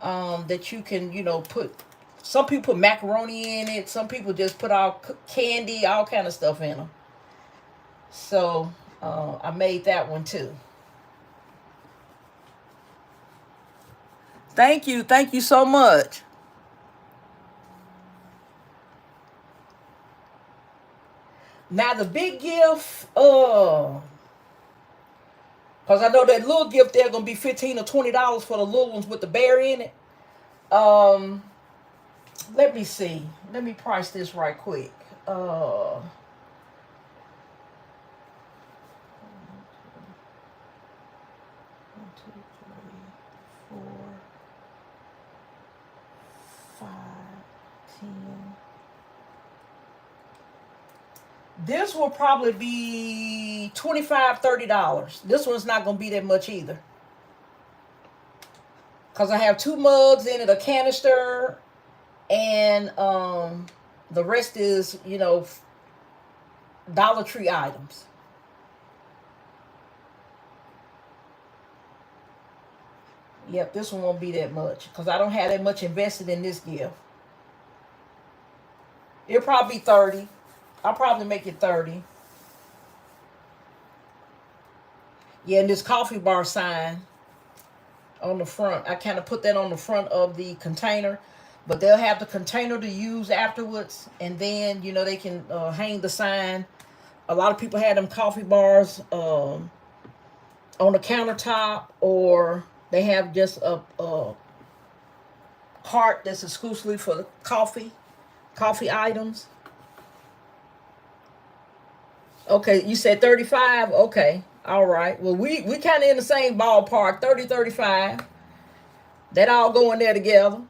that you can, put. Some people put macaroni in it. Some people just put all candy, all kind of stuff in them. So I made that one too. Thank you so much. Now the big gift, cause I know that little gift there gonna be $15 or $20 for the little ones with the bear in it. Um, Let me see. Let me price this right quick. 5, 10. This will probably be $25, $30. This one's not gonna be that much either. Cause I have 2 mugs in it, a canister, and the rest is, Dollar Tree items. Yep, this one won't be that much because I don't have that much invested in this gift. It'll probably be 30. I'll probably make it 30. Yeah, and this coffee bar sign on the front, I kind of put that on the front of the container, but they'll have the container to use afterwards, and then, they can hang the sign. A lot of people have them coffee bars on the countertop, or they have just a cart that's exclusively for the coffee items. Okay, you said 35? Okay. All right. Well, we kind of in the same ballpark, 30, 35. That all go in there together.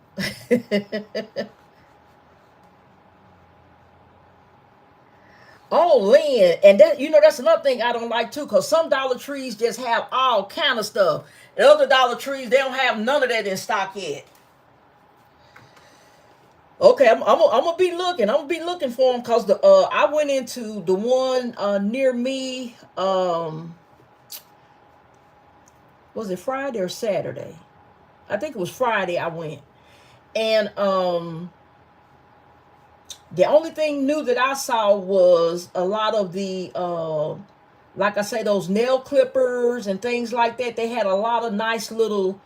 Oh, Lynn. And that, that's another thing I don't like too, because some Dollar Trees just have all kind of stuff. And other Dollar Trees, they don't have none of that in stock yet. Okay, I'm gonna be looking. I'm gonna be looking for them because I went into the one near me. Was it Friday or Saturday? I think it was Friday. I went, and the only thing new that I saw was a lot of the like I say, those nail clippers and things like that. They had a lot of nice little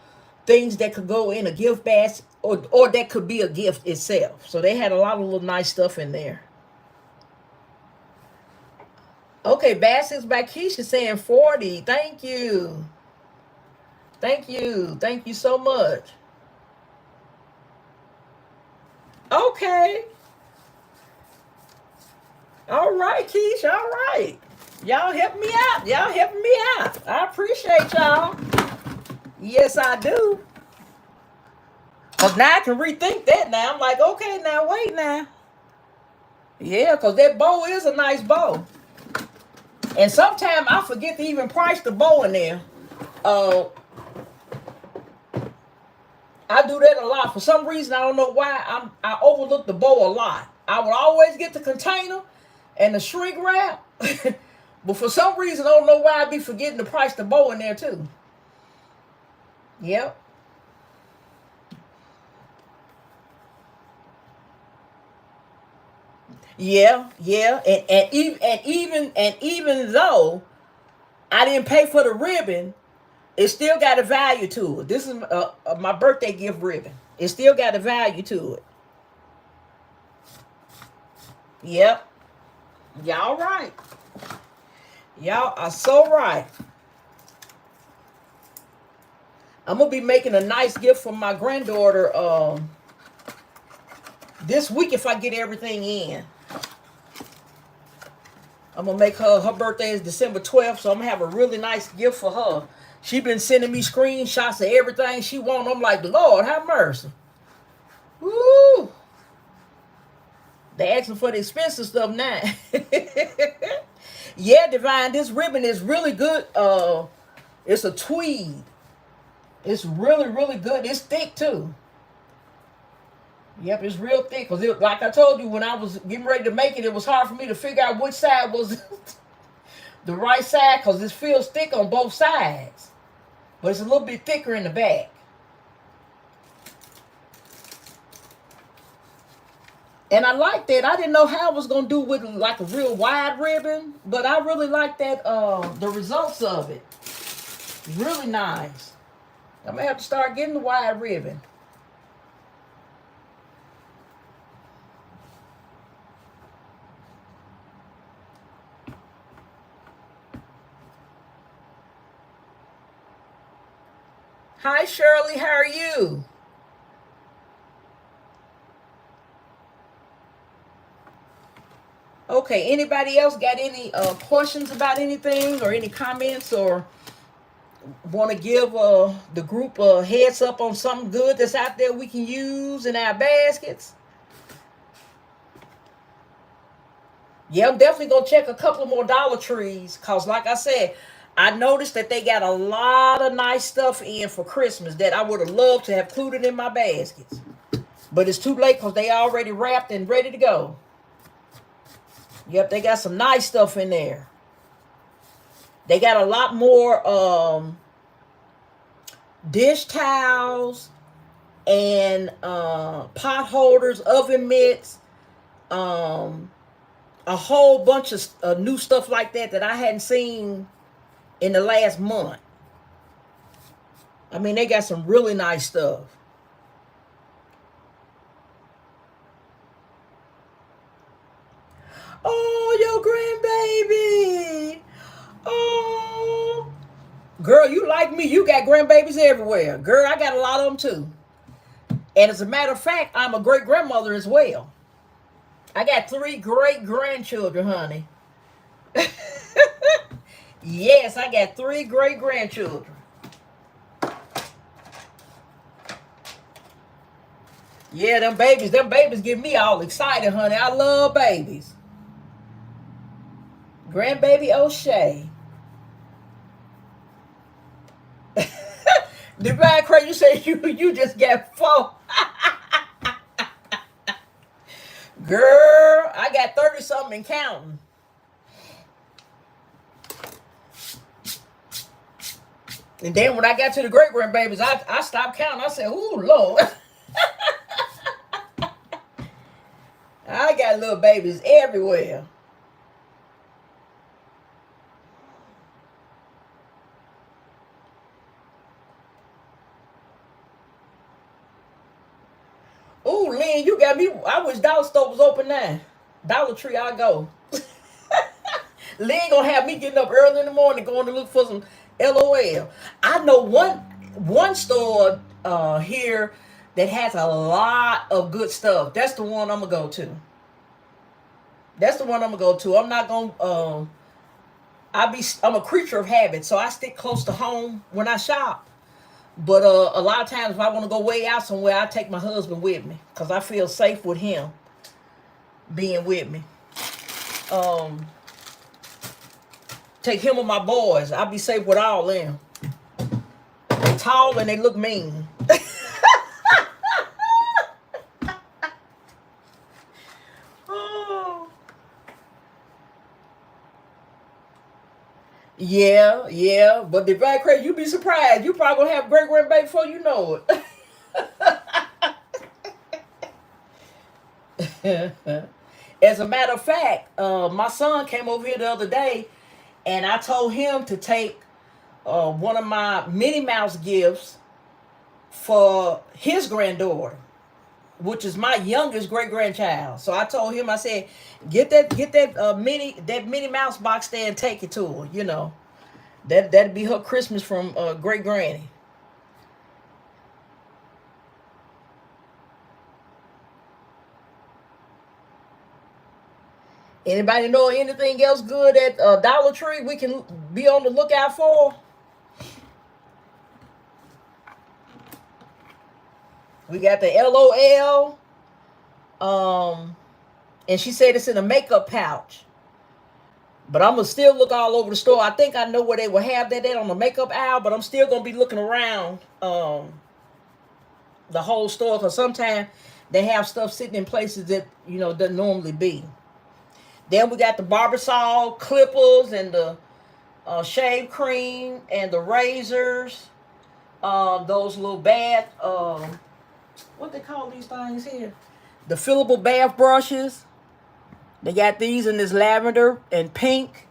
things that could go in a gift basket, or that could be a gift itself. So they had a lot of little nice stuff in there. Okay, baskets by Keisha saying 40. Thank you. Thank you. Thank you so much. Okay. All right, Keisha. All right. Y'all help me out. Y'all helping me out. I appreciate y'all. Yes, I do. Because now I can rethink that now. I'm like, okay, now wait now. Yeah, because that bow is a nice bow. And sometimes I forget to even price the bow in there. Uh, I do that a lot. For some reason, I don't know why, I overlook the bow a lot. I would always get the container and the shrink wrap. But for some reason, I don't know why I'd be forgetting to price the bow in there too. Yep. Yeah. And even though I didn't pay for the ribbon, it still got a value to it. This is my birthday gift ribbon. It still got a value to it. Yep. Y'all right. Y'all are so right. I'm gonna be making a nice gift for my granddaughter this week if I get everything in. I'm gonna make her birthday is December 12th, so I'm gonna have a really nice gift for her. She been sending me screenshots of everything she want. I'm like, Lord, have mercy. Woo! They asking for the expensive stuff now. Yeah, Divine, this ribbon is really good. It's a tweed. It's really, really good. It's thick too. Yep, it's real thick. Cause like I told you, when I was getting ready to make it, it was hard for me to figure out which side was the right side, cause this feels thick on both sides, but it's a little bit thicker in the back. And I like that. I didn't know how I was gonna do with like a real wide ribbon, but I really like that. The results of it, really nice. I'm gonna have to start getting the wide ribbon. Hi Shirley, how are you? Okay, anybody else got any questions about anything or any comments or want to give the group a heads up on something good that's out there we can use in our baskets? Yeah, I'm definitely gonna check a couple more Dollar Trees because, like I said, I noticed that they got a lot of nice stuff in for Christmas that I would have loved to have included in my baskets. But it's too late because they already wrapped and ready to go. Yep, they got some nice stuff in there. They got a lot more dish towels and pot holders, oven mitts, um, a whole bunch of new stuff like that that I hadn't seen in the last month. I mean, they got some really nice stuff. Oh, your grandbaby. Oh, girl, you like me. You got grandbabies everywhere. Girl, I got a lot of them too. And as a matter of fact, I'm a great grandmother as well. I got 3 great grandchildren, honey. Yes, I got 3 great grandchildren. Yeah, them babies get me all excited, honey. I love babies. Grandbaby O'Shea. Divine Craig, you say you just got 4. Girl, I got 30 something and counting. And then when I got to the great grandbabies, I stopped counting. I said, "Ooh, Lord." I got little babies everywhere. Ooh, Lynn, you got me. I wish Dollar Store was open now. Dollar Tree, I go. Lynn gonna have me getting up early in the morning going to look for some LOL. I know one store here that has a lot of good stuff. That's the one I'm gonna go to. That's the one I'm gonna go to. I'm not gonna. I'm a creature of habit, so I stick close to home when I shop. But a lot of times, if I want to go way out somewhere, I take my husband with me because I feel safe with him being with me. Um, Take him and my boys. I'll be safe with all them. They tall and they look mean. Oh. Yeah, yeah. But the back crazy, you be surprised. You probably gonna have great grandbaby before you know it. As a matter of fact, my son came over here the other day, and I told him to take one of my Minnie Mouse gifts for his granddaughter, which is my youngest great grandchild. So I told him, I said, get that Minnie Mouse box there and take it to her. You know, that'd be her Christmas from great granny. Anybody know anything else good at Dollar Tree we can be on the lookout for? We got the LOL. And she said it's in a makeup pouch. But I'm gonna still look all over the store. I think I know where they will have that at on the makeup aisle, but I'm still gonna be looking around the whole store because sometimes they have stuff sitting in places that doesn't normally be. Then we got the Barbasol clippers and the shave cream and the razors. Those little bath what they call these things here? The fillable bath brushes. They got these in this lavender and pink.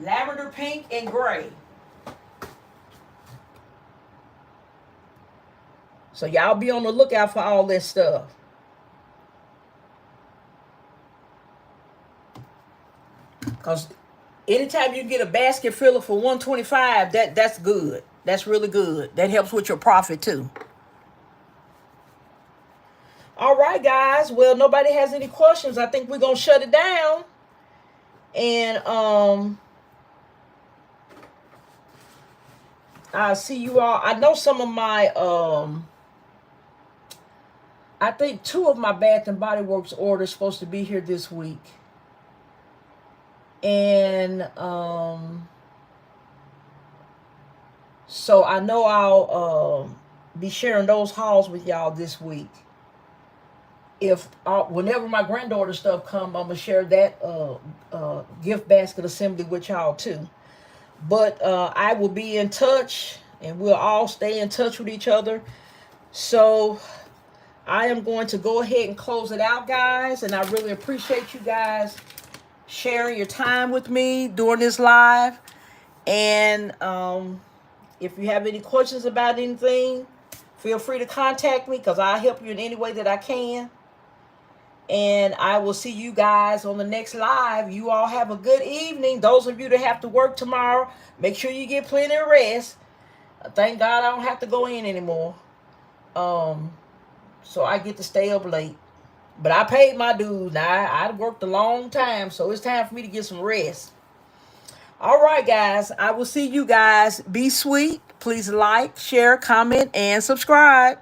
Lavender, pink, and gray. So y'all be on the lookout for all this stuff. Because anytime you get a basket filler for $125, that's good. That's really good. That helps with your profit too. All right, guys. Well, nobody has any questions. I think we're going to shut it down. And I'll see you all. I know some of my I think 2 of my Bath and Body Works orders supposed to be here this week. And so I know I'll be sharing those hauls with y'all this week. If whenever my granddaughter stuff come, I'm gonna share that gift basket assembly with y'all too. But I will be in touch, and we'll all stay in touch with each other. So I am going to go ahead and close it out, guys. And I really appreciate you guys sharing your time with me during this live. And if you have any questions about anything, feel free to contact me, because I'll help you in any way that I can. And I will see you guys on the next live. You all have a good evening. Those of you that have to work tomorrow, make sure you get plenty of rest. Thank God I don't have to go in anymore. So I get to stay up late. But I paid my dues. Now, I worked a long time, so it's time for me to get some rest. All right, guys. I will see you guys. Be sweet. Please like, share, comment, and subscribe.